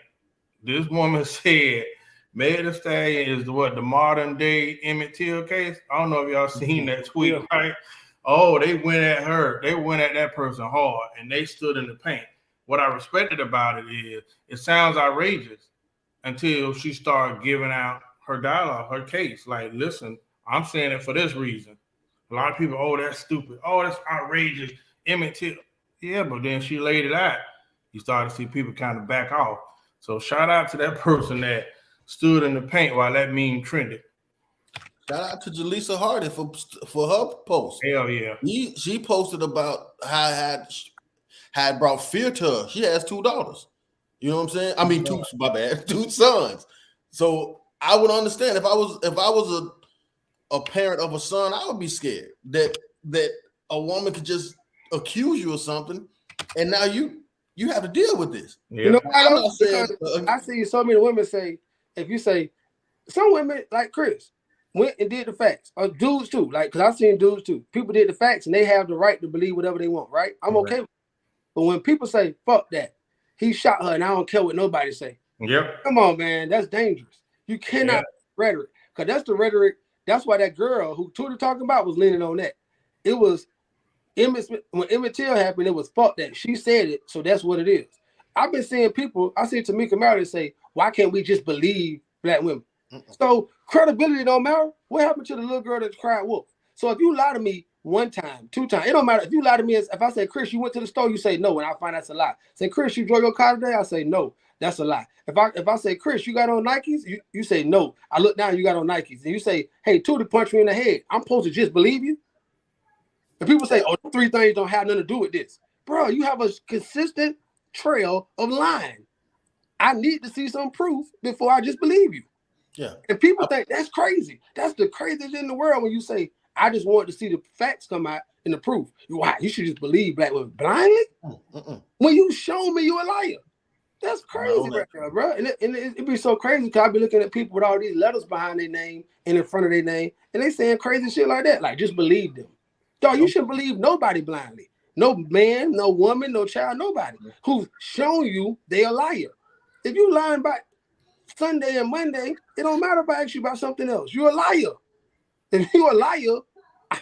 This woman said, Meg Thee Stallion is the modern day Emmett Till case. I don't know if y'all seen that tweet, right? Oh, they went at her. They went at that person hard, and they stood in the paint. What I respected about it is it sounds outrageous until she started giving out her dialogue, her case. Like, listen, I'm saying it for this reason. A lot of people, that's stupid. That's outrageous. Emmett Till. Yeah, but then she laid it out. You started to see people kind of back off. So shout out to that person that stood in the paint while that meme trended. Shout out to Jaleesa Hardy for her post. Hell yeah. She posted about how had brought fear to her. She has 2 daughters. You know what I'm saying? I mean, 2 sons. So I would understand if I was a parent of a son, I would be scared that a woman could just accuse you of something, and now you have to deal with this. Yeah. I see so many women say, if you say, some women like Chris went and did the facts, or dudes too, like, because I've seen dudes too. People did the facts and they have the right to believe whatever they want, right? I'm okay with it. But when people say, fuck that, he shot her and I don't care what nobody say. Yep. Come on, man, that's dangerous. You cannot rhetoric, because that's the rhetoric. That's why that girl who Tudor talking about was leaning on that. It was when Emmett Till happened, it was fuck that. She said it, so that's what it is. I've been seeing people, I see Tamika Meredith say, why can't we just believe black women? So credibility don't matter. What happened to the little girl that cried wolf? So if you lie to me 1 time, 2 times, it don't matter. If you lie to me, if I say, Chris, you went to the store, you say no, and I find that's a lie. Say, Chris, you drove your car today? I say no, that's a lie. If I say, Chris, you got on Nikes? You say no. I look down, you got on Nikes. And you say, hey, Tudor punched me in the head. I'm supposed to just believe you? And people say, 3 things don't have nothing to do with this. Bro, you have a consistent trail of lying. I need to see some proof before I just believe you. Yeah. And people think that's crazy. That's the craziest in the world when you say, I just want to see the facts come out and the proof. You should just believe black women blindly? When you show me you're a liar. That's crazy right there, bro. And it'd be so crazy because I'd be looking at people with all these letters behind their name and in front of their name, and they saying crazy shit like that. Like, just believe them. Dog, you shouldn't believe nobody blindly. No man, no woman, no child, nobody who's shown you they a liar. If you lying about Sunday and Monday, it don't matter if I ask you about something else. You're a liar. If you're a liar,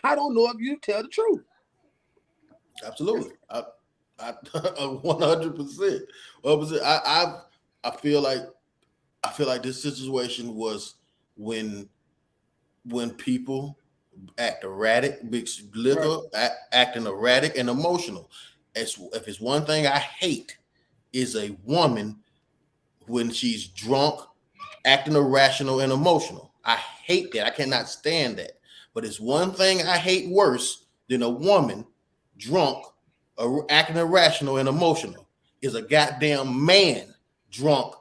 I don't know if you tell the truth. Absolutely. I 100%. I feel like this situation was when people act erratic, big liquor, acting erratic and emotional. If it's one thing I hate is a woman when she's drunk, acting irrational and emotional. I hate that. I cannot stand that. But it's one thing I hate worse than a woman drunk, acting irrational and emotional is a goddamn man drunk,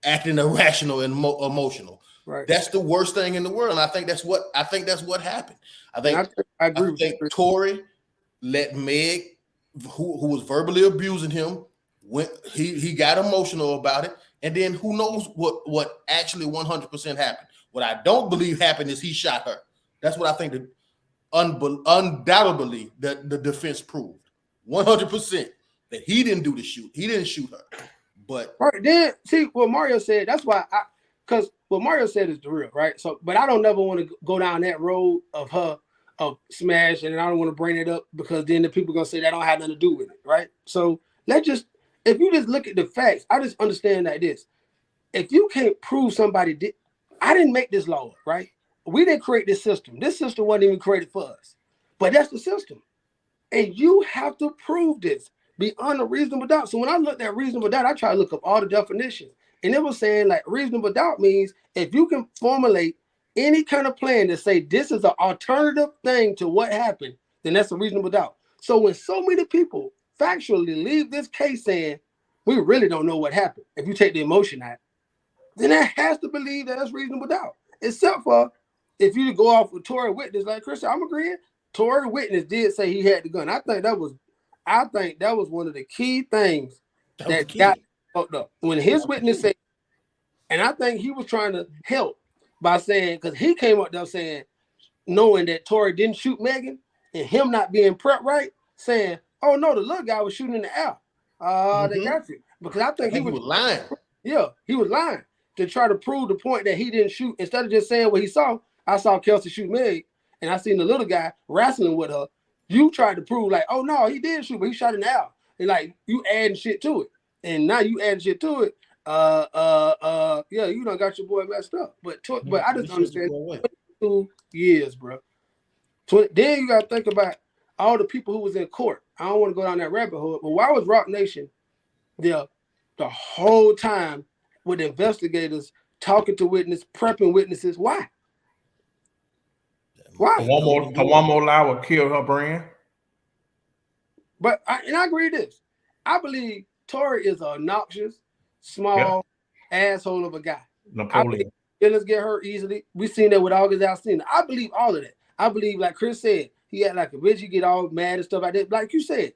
acting irrational and emotional. Right. That's the worst thing in the world. And I think that's what happened. I think I agree with Tory let Meg who was verbally abusing him. When he got emotional about it, and then who knows what actually 100% happened. What I don't believe happened is he shot her. That's what I think that undoubtedly that the defense proved 100% that he didn't do the shoot. He didn't shoot her. But right then, see what Mario said. That's why because what Mario said is the real, right? So, but I don't never want to go down that road of her of smash, and I don't want to bring it up because then the people gonna say that don't have nothing to do with it, right? So if you just look at the facts, I just understand like this. If you can't prove somebody did, I didn't make this law, right? We didn't create this system. This system wasn't even created for us, but that's the system, and you have to prove this beyond a reasonable doubt. So when I looked at reasonable doubt, I tried to look up all the definitions, and it was saying like reasonable doubt means if you can formulate any kind of plan to say this is an alternative thing to what happened, then that's a reasonable doubt. So when so many people factually leave this case saying we really don't know what happened, if you take the emotion out, then that has to believe that that's reasonable doubt. Except for if you go off with Tory witness, like Chris, I'm agreeing. Tory witness did say he had the gun. I think that was one of the key things that got fucked up. When his witness said, and I think he was trying to help by saying, because he came up there saying, knowing that Tory didn't shoot Megan and him not being prepped right, saying, oh no, the little guy was shooting in the air. They got you. Because I think he was lying. Yeah, he was lying to try to prove the point that he didn't shoot. Instead of just saying what he saw, I saw Kelsey shoot Meg, and I seen the little guy wrestling with her. You tried to prove like, oh no, he did shoot, but he shot in the air. And like you adding shit to it. And now you adding shit to it. Yeah, you done got your boy messed up. But I just understand 22 years, bro. Then you gotta think about all the people who was in court. I don't want to go down that rabbit hole, but why was Rock Nation there the whole time with investigators talking to witnesses, prepping witnesses? Why? Why? One more lie will kill her brand. But I agree with this. I believe Tory is an obnoxious, small asshole of a guy. Napoleon. Feelings get hurt easily. We seen that with August Alsina. I believe all of that. I believe, like Chris said, he had like a bitch, he get all mad and stuff like that. Like you said,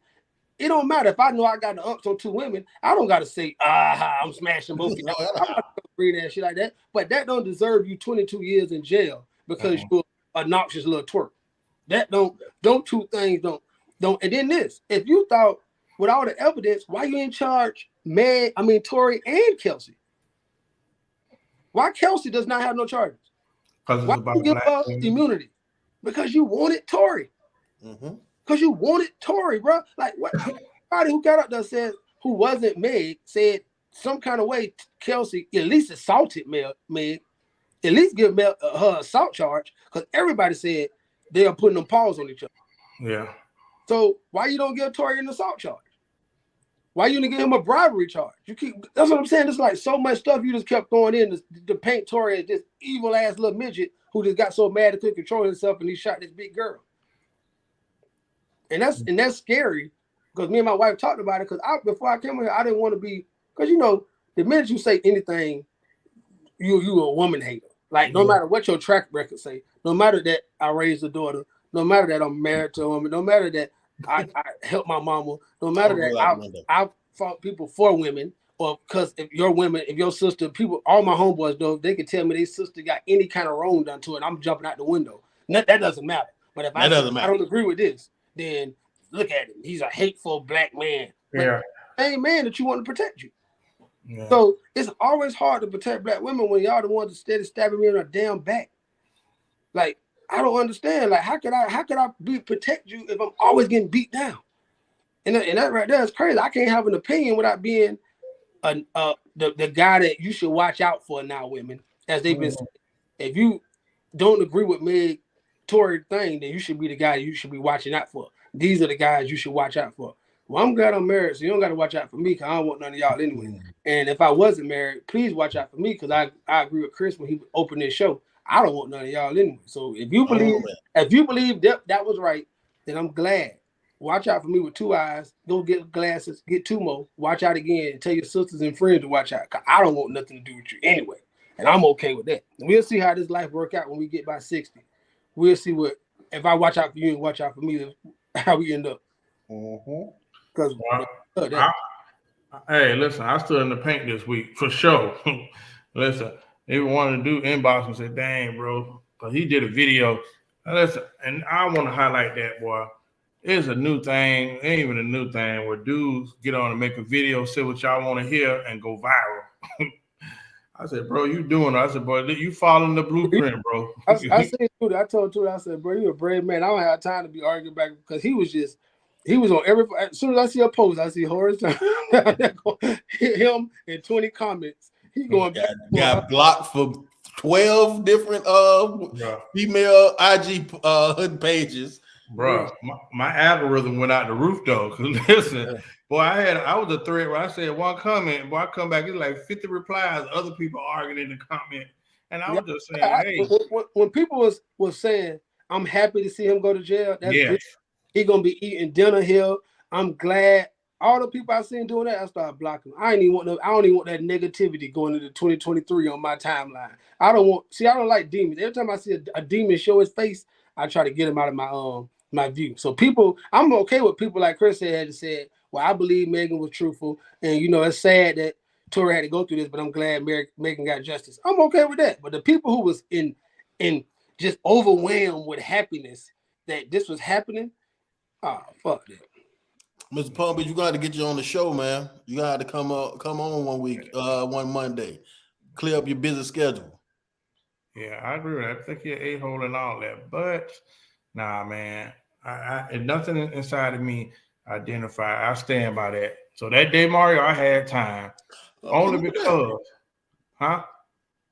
it don't matter if I know I got the ups on two women. I don't got to say, I'm smashing both of you. I'm not gonna read that shit like that. But that don't deserve you 22 years in jail because you're a obnoxious little twerk. That don't two things don't. And then this, if you thought with all the evidence, why you in charge, Tory and Kelsey? Why Kelsey does not have no charges? Why you give her immunity? Because you wanted Tory. Because you wanted Tory, bro. Like what? Everybody who got up there said who wasn't Meg said some kind of way Kelsey at least assaulted Meg, at least give Meg her assault charge because everybody said they are putting them paws on each other. Yeah. So why you don't give Tory an assault charge? Why you didn't give him a bribery charge? That's what I'm saying. It's like so much stuff you just kept throwing in to paint Tory as this evil ass little midget who just got so mad he couldn't control himself and he shot this big girl. And that's scary because me and my wife talked about it because before I came here, I didn't want to be because the minute you say anything, you a woman hater. Like no matter what your track record say, no matter that I raised a daughter, no matter that I'm married to a woman, no matter that I helped my mama, no matter that I fought people for women, or because if your sister, people, all my homeboys though, they can tell me their sister got any kind of wrong done to it, I'm jumping out the window. That doesn't matter. But if I don't agree with this, then look at him. He's a hateful black man. Yeah. Same man that you want to protect you. Yeah. So it's always hard to protect black women when y'all the ones that steady stabbing me in her damn back. Like, I don't understand. Like, how could I protect you if I'm always getting beat down? And that right there is crazy. I can't have an opinion without being the guy that you should watch out for now, women. As they've been saying. If you don't agree with Meg Tory thing, then you should be the guy you should be watching out for. These are the guys you should watch out for. Well, I'm glad I'm married, so you don't got to watch out for me because I don't want none of y'all anyway. And if I wasn't married, please watch out for me because I agree with Chris when he opened this show. I don't want none of y'all anyway. So if you believe that was right, then I'm glad. Watch out for me with two eyes. Go get glasses, get two more. Watch out again and tell your sisters and friends to watch out because I don't want nothing to do with you anyway. And I'm okay with that. And we'll see how this life work out when we get by 60. We'll see if I watch out for you and watch out for me, how we end up. Because hey, listen, I stood in the paint this week for sure. Listen, they wanted to do inbox and said, "Dang, bro," because he did a video. Listen, and I want to highlight that, boy. It's a new thing, ain't even a new thing, where dudes get on and make a video, say what y'all want to hear, and go viral. I said, bro, you doing it. I said, bro, you following the blueprint, bro. I said, dude, I told Tuda, I said, bro, you a brave man. I don't have time to be arguing back because he was on every. As soon as I see a post, I see Horace him and 20 comments. He going back. Got blocked for 12 different female IG pages. Bro, my algorithm went out the roof though. Cause listen, boy, I was a thread where I said one comment, boy, I come back, it's like 50 replies, other people arguing in the comment. And I was just saying, hey. When people was saying, I'm happy to see him go to jail, that's good. He gonna be eating dinner here. I'm glad. All the people I seen doing that, I started blocking. I don't even want that negativity going into 2023 on my timeline. I don't like demons. Every time I see a demon show his face, I try to get him out of my view. So I'm okay with people like Chris had said, well, I believe Megan was truthful. And it's sad that Tory had to go through this, but I'm glad Megan got justice. I'm okay with that. But the people who was in just overwhelmed with happiness that this was happening, fuck that. Mr. Pumpy, you got to get you on the show, man. You got to come on one week, one Monday. Clear up your busy schedule. Yeah, I agree with that. I think you're a-hole and all that. But, nah, man. Nothing inside of me identify. I stand by that. So that day, Mario, I had time. Only because,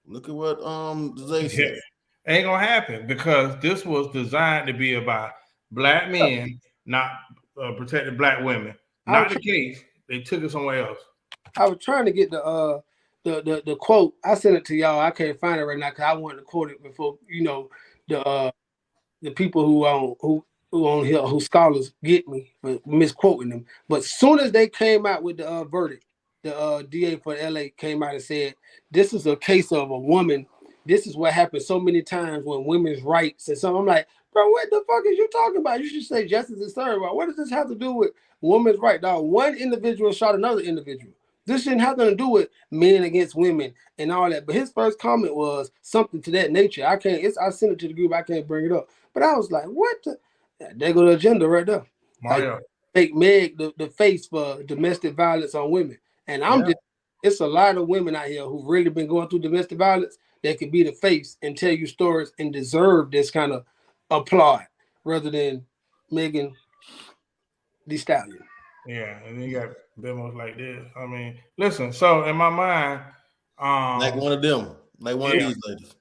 Look at what Zay said. Ain't gonna happen because this was designed to be about black men, not protecting black women. Not the case. They took it somewhere else. I was trying to get the quote. I sent it to y'all. I can't find it right now because I wanted to quote it before the people who on here, who scholars get me for misquoting them. But soon as they came out with the verdict, the DA for LA came out and said, this is a case of a woman. This is what happens so many times when women's rights and something. I'm like, bro, what the fuck is you talking about? You should say justice is served. What does this have to do with women's right? Dog, one individual shot another individual. This shouldn't have nothing to do with men against women and all that. But his first comment was something to that nature. I sent it to the group. I can't bring it up. But I was like, what the? There go the agenda right there. Mario. Like, make Meg the face for domestic violence on women. And it's a lot of women out here who've really been going through domestic violence that could be the face and tell you stories and deserve this kind of applaud rather than Megan Thee Stallion. Yeah, and you got demos like this. I mean, listen, so in my mind, like one of them, like one of these ladies.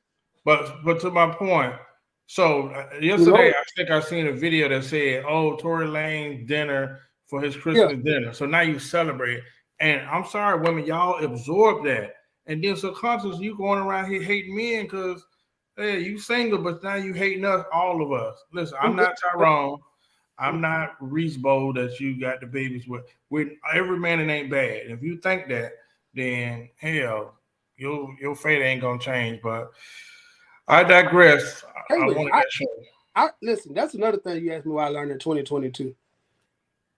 But to my point, so yesterday I think I seen a video that said, "Oh, Tory Lanez dinner for his Christmas dinner." So now you celebrate, and I'm sorry, women, y'all absorb that, and then subconsciously you going around here hating men because hey, you single, but now you hating us, all of us. Listen, I'm not Tyrone. I'm not Reese Bowl that you got the babies with every man that ain't bad. If you think that, then hell, your fate ain't gonna change. But I digress. Listen, that's another thing you asked me why I learned in 2022.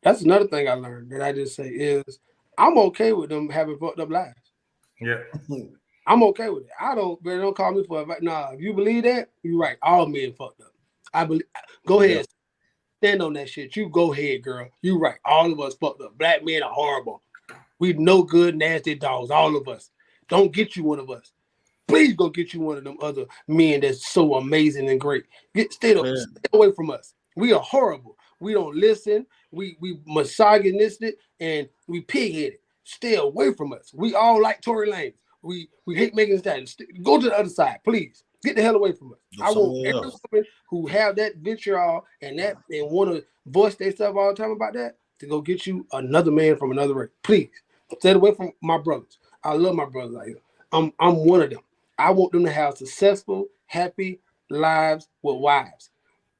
That's another thing I learned that I just say is I'm okay with them having fucked up lives. Yeah. I'm okay with it. Don't call me for advice. Nah, if you believe that, you're right. All men fucked up. I believe. Go ahead. Stand on that shit. You go ahead, girl. You right. All of us fucked up. Black men are horrible. We no good, nasty dogs. All of us. Don't get you one of us. Please go get you one of them other men that's so amazing and great. Stay away from us. We are horrible. We don't listen. We misogynistic and we pig-headed. Stay away from us. We all like Tory Lanez. We hate Meg and Tory. Go to the other side, please. Get the hell away from us. I want every woman who have that vitriol and want to voice their stuff all the time about that to go get you another man from another race. Please stay away from my brothers. I love my brothers out here. I'm one of them. I want them to have successful, happy lives with wives.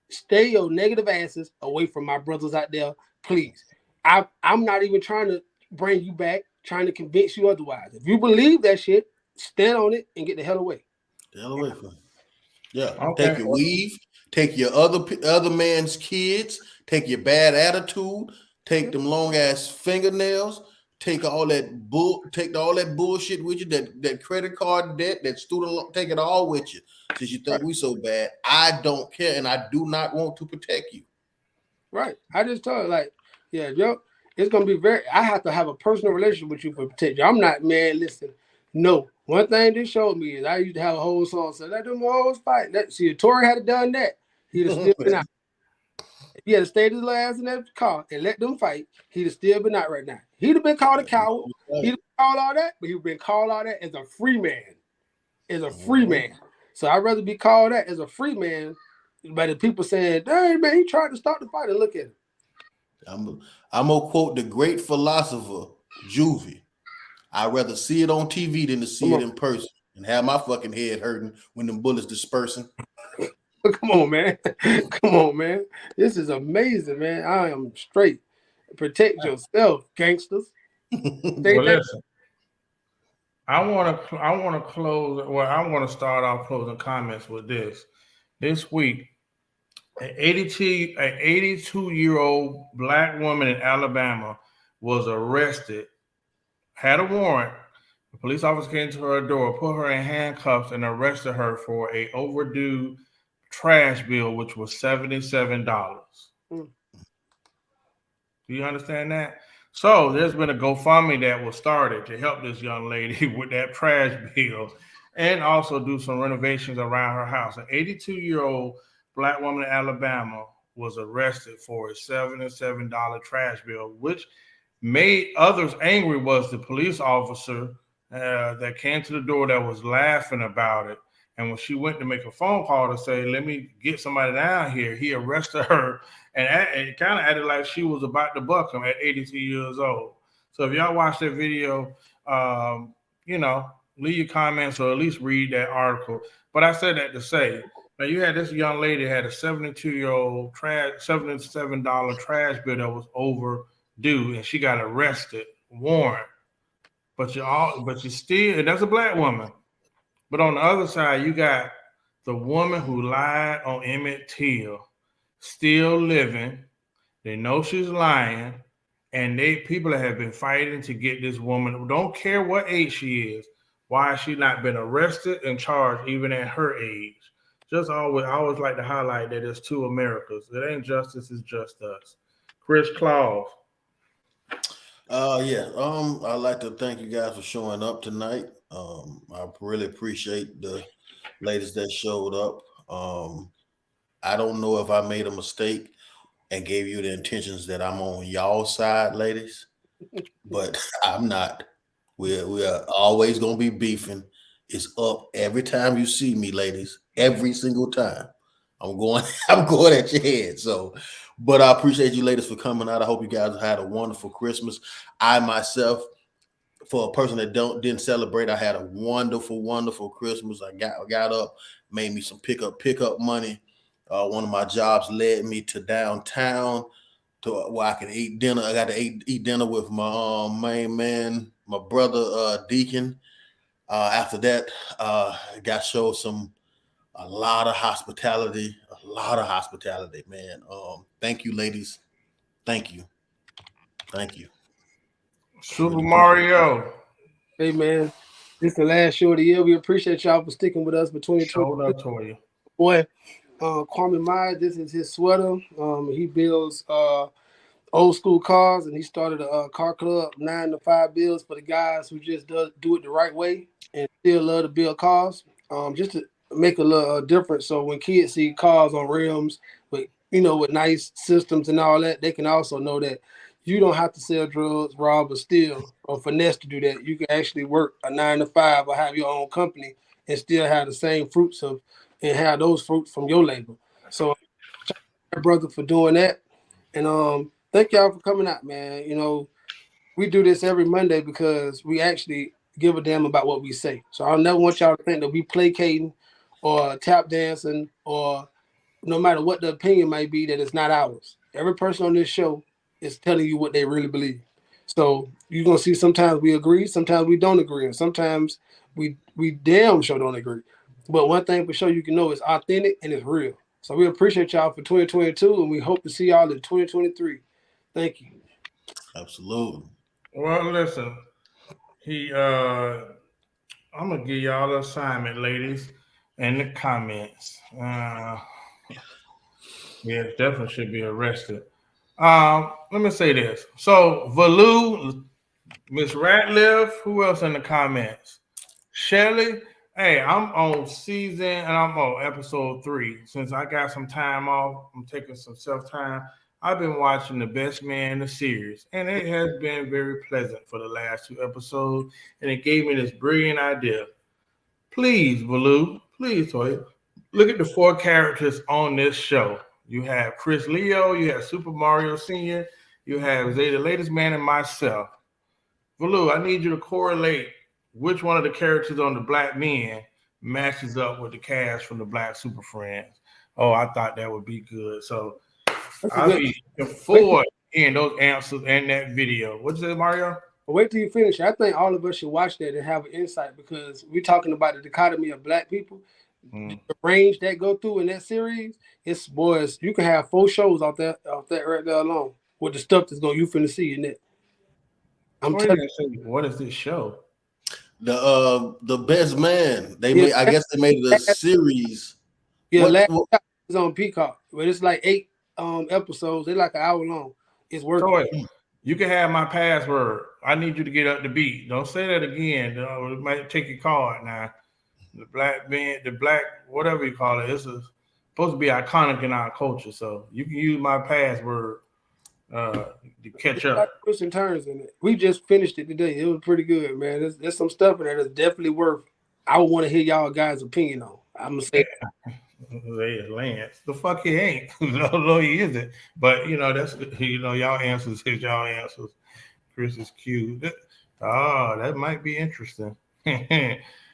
Stay your negative asses away from my brothers out there, please. I'm not even trying to bring you back, trying to convince you otherwise. If you believe that shit, stand on it and get the hell away. The hell away from it. Yeah. Okay. Take your weave, take your other man's kids, take your bad attitude, take them long ass fingernails, take all that bullshit with you, that credit card debt, that student loan, take it all with you. Since you think we so bad, I don't care, and I do not want to protect you. Right. I just told her, like, yeah, yo, it's gonna be I have to have a personal relationship with you for protect you. I'm not, man, listen. No. One thing this showed me is I used to have a whole song said, let them hoes fight. See, if Tory had done that, he'd have still been out. If he had stayed his ass in that car and let them fight, he'd have still been out right now. He'd have been called a coward. He'd have called all that, but he'd have been called all that as a free man. As a free man. So I'd rather be called that as a free man. But the people saying, dang, man, he tried to start the fight, and look at him. I'm gonna quote the great philosopher Juvie. I'd rather see it on TV than to see it in person and have my fucking head hurting when them bullets dispersing. Come on, man. Come on, man. This is amazing, man. I am straight. Protect yourself, gangsters. Well, listen, I want to close. Well, I want to start off closing comments with this. This week, an 82-year-old black woman in Alabama was arrested, had a warrant. The police officer came to her door, put her in handcuffs, and arrested her for a overdue trash bill, which was $77. Do you understand that? So there's been a GoFundMe that was started to help this young lady with that trash bill and also do some renovations around her house. An 82-year-old black woman in Alabama was arrested for a $77 trash bill, which made others angry. Was the police officer that came to the door that was laughing about it. And when she went to make a phone call to say, let me get somebody down here, he arrested her and it kind of acted like she was about to buck him at 82 years old. So if y'all watch that video, leave your comments or at least read that article. But I said that to say, now you had this young lady had a 72-year-old $77 trash bill that was overdue, and she got arrested, warrant. But you still, and that's a black woman. But on the other side, you got the woman who lied on Emmett Till, still living. They know she's lying, and people have been fighting to get this woman. Don't care what age she is. Why has she not been arrested and charged even at her age? I always like to highlight that there's two Americas. It ain't justice, it's just us. Chris Claus. I'd like to thank you guys for showing up tonight. I really appreciate the ladies that showed up. I don't know if I made a mistake and gave you the intentions that I'm on y'all's side, ladies, but I'm not. We are always gonna be beefing. It's up every time you see me, ladies. Every single time. I'm going at your head. So, but I appreciate you ladies for coming out. I hope you guys had a wonderful Christmas. I myself, for a person that didn't celebrate, I had a wonderful, wonderful Christmas. I got up, made me some pickup money. One of my jobs led me to downtown to where I could eat dinner. I got to eat dinner with my main man, my brother Deacon. After that, got showed a lot of hospitality, man. Thank you, ladies. Thank you. Super Mario. Hey, man. This is the last show of the year. We appreciate y'all for sticking with us between Showed up to you. Boy, Kwame Myers, this is his sweater. He builds old school cars, and he started a car club, 9 to 5 builds for the guys who just do it the right way and still love to build cars. Just to make a little difference. So when kids see cars on rims with nice systems and all that, they can also know that you don't have to sell drugs, rob, or steal, or finesse to do that. You can actually work a 9 to 5 or have your own company and still have the same fruits and have those fruits from your labor. So, brother, for doing that, and thank y'all for coming out, man. We do this every Monday because we actually give a damn about what we say. So I never want y'all to think that we placating or tap dancing or no matter what the opinion might be, that it's not ours. Every person on this show is telling you what they really believe. So you're gonna see sometimes we agree, sometimes we don't agree, and sometimes we damn sure don't agree. But one thing for sure you can know is authentic and it's real. So we appreciate y'all for 2022, and we hope to see y'all in 2023. Thank you. Absolutely. Well, listen, I'm gonna give y'all an assignment, ladies, in the comments. Yeah, definitely should be arrested. Let me say this. So, Valu, Miss Ratliff, who else in the comments? Shelly, hey, I'm on season and I'm on episode 3. Since I got some time off, I'm taking some self time. I've been watching The Best Man in the series, and it has been very pleasant for the last 2 episodes. And it gave me this brilliant idea. Please, Baloo, please, Toy, look at the 4 characters on this show. You have Chris Leo, you have Super Mario Sr., you have Zay the Latest Man, and myself. Baloo, I need you to correlate which one of the characters on the Black Men matches up with the cast from the Black Super Friends. Oh, I thought that would be good. So I'll be looking forward in those answers in that video. What's it, Mario? Wait till you finish. I think all of us should watch that and have an insight because we're talking about the dichotomy of Black people. The range that go through in that series, it's boys. You can have 4 shows off that right there alone with the stuff that's going you finna see in it. I'm telling you, what is this show? The Best Man. I guess they made it a series. Yeah, last is on Peacock, but it's like 8 episodes. They're like an hour long. It's worth it. You can have my password. I need you to get up to beat. Don't say that again. It might take your card now. The Black Man, the Black, whatever you call it, it's supposed to be iconic in our culture. So you can use my password to catch up. Like twists and turns in it. We just finished it today. It was pretty good, man. There's some stuff in there that's definitely worth. I would want to hear y'all guys' opinion on. I'm gonna say. Lance, the fuck he ain't. No, he isn't. But that's y'all answers is y'all answers. Chris is cute. That might be interesting.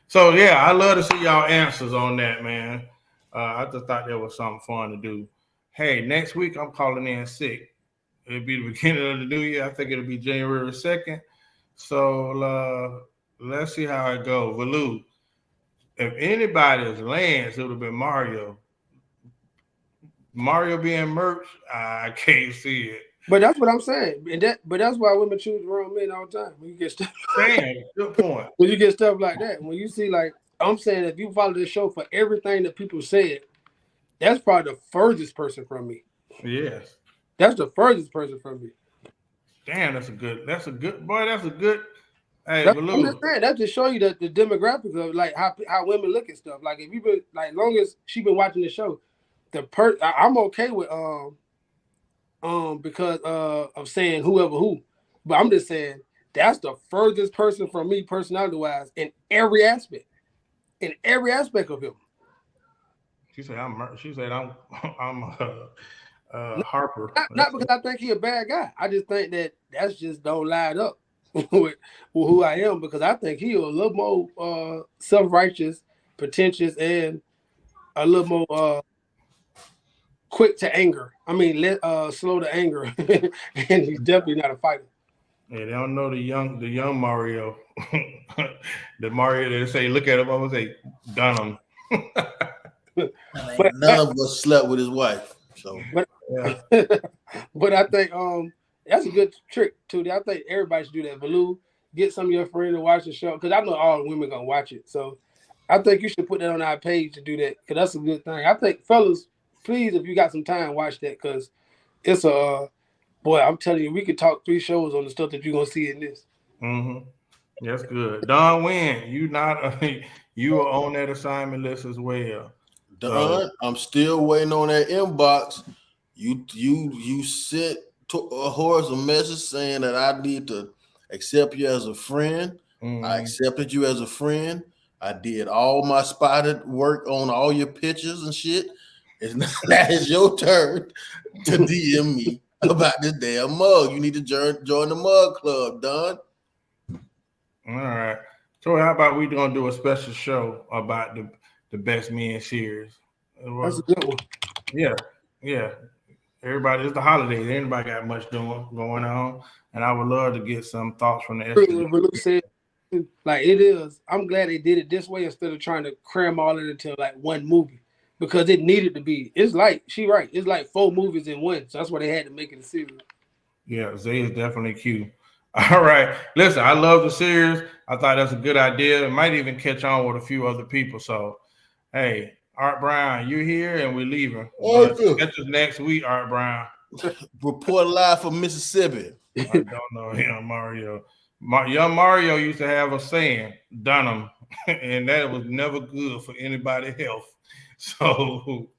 So yeah, I love to see y'all answers on that, man. I just thought that was something fun to do. Hey, next week I'm calling in sick. It'll be the beginning of the new year. I think it'll be January 2nd. So let's see how it goes. Valu, if anybody is Lance, it would have been Mario. Mario being merch, I can't see it. But that's what I'm saying. But that's why women choose the wrong men all the time. When you get stuff, good point. When you get stuff like that, when you see I'm saying, if you follow this show for everything that people said, that's probably the furthest person from me. Yes, that's the furthest person from me. Damn, that's a good. Hey, I'm just saying that to show you that the demographics of how women look at stuff. Like if you been long as she been watching the show, I'm okay with because of saying whoever who, but I'm just saying that's the furthest person from me personality wise in every aspect of him. She said I'm Harper. Not because I think he a bad guy. I just think that's just don't line up with who I am, because I think he a little more self-righteous, pretentious, and a little more quick to anger. I mean, slow to anger, and he's definitely not a fighter. Yeah, they don't know the young Mario, the Mario they say look at him. I would say done him. None of us slept with his wife. So, but I think that's a good trick too. I think everybody should do that. Valu, get some of your friends to watch the show, because I know all the women gonna watch it. So I think you should put that on our page to do that, because that's a good thing. I think fellas, please, if you got some time, watch that, because it's a boy. I'm telling you, we could talk 3 shows on the stuff that you're gonna see in this. Mm-hmm. That's good. Don Wynn, you are on that assignment list as well. Don, I'm still waiting on that inbox. You sent a horse a message saying that I need to accept you as a friend. Mm-hmm. I accepted you as a friend. I did all my spotted work on all your pictures and shit. Now it's your turn to DM me about this damn mug. You need to join the mug club, Don. All right. So how about we gonna do a special show about the Best Men series? That's a good one. Yeah. Everybody, it's the holidays. Anybody got much going on, and I would love to get some thoughts from the said, like it is. I'm glad they did it this way instead of trying to cram all it into like one movie, because it needed to be. It's like she right. It's like 4 movies in one. So that's why they had to make it a series. Yeah, Zay is definitely cute. All right. Listen, I love the series. I thought that's a good idea. It might even catch on with a few other people. So, hey, Art Brown, you're here and we're leaving. But Arthur, catch us next week, Art Brown. report live from Mississippi. I don't know him, Mario. Young Mario used to have a saying, Dunham, and that was never good for anybody's health. So,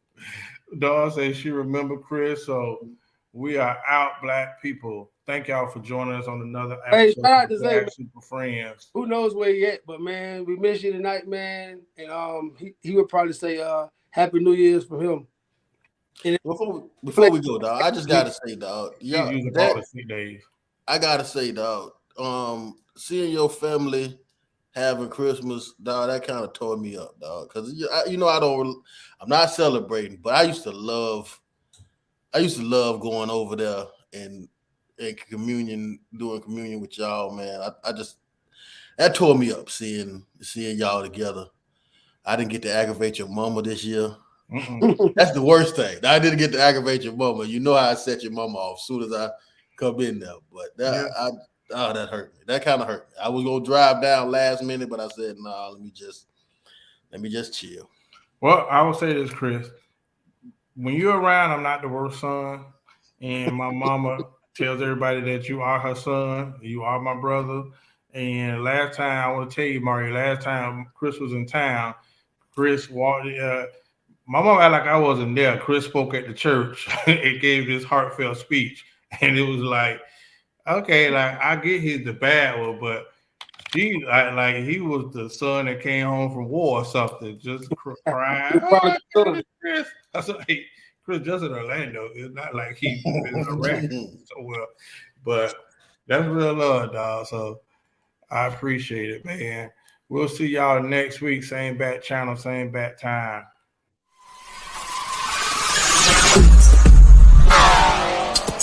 Dawn says she remember Chris. So, we are out, Black people. Thank y'all for joining us on another Hey, episode shout out of to Zay, man. Black Super Friends. Who knows where he at, but man, we miss you tonight, man. And he would probably say Happy New Year's from him. And Before we go, dog, I just gotta say, dog, He's yeah, using all that the sick days. I gotta say, dog, seeing your family having Christmas, dog, that kind of tore me up, dog. Because I'm not celebrating, but I used to love going over there and communion, doing communion with y'all, man. I just that tore me up seeing y'all together. I didn't get to aggravate your mama this year. That's the worst thing. I didn't get to aggravate your mama. You know how I set your mama off as soon as I come in there. But that hurt me. That kind of hurt me. I was gonna drive down last minute, but I said, nah, let me just chill. Well, I will say this, Chris. When you're around, I'm not the worst son. And my mama tells everybody that you are her son, you are my brother. And last time, I want to tell you, Mario, last time Chris was in town, Chris walked. My mom acted like I wasn't there. Chris spoke at the church and gave this heartfelt speech. And it was like, okay, like I get he's the bad one, but like he was the son that came home from war or something, just crying. Oh, Chris. I said, hey, Chris just in Orlando. It's not like he been in Iraq so well. But that's real love, dog. So I appreciate it, man. We'll see y'all next week. Same bat channel, same bat time.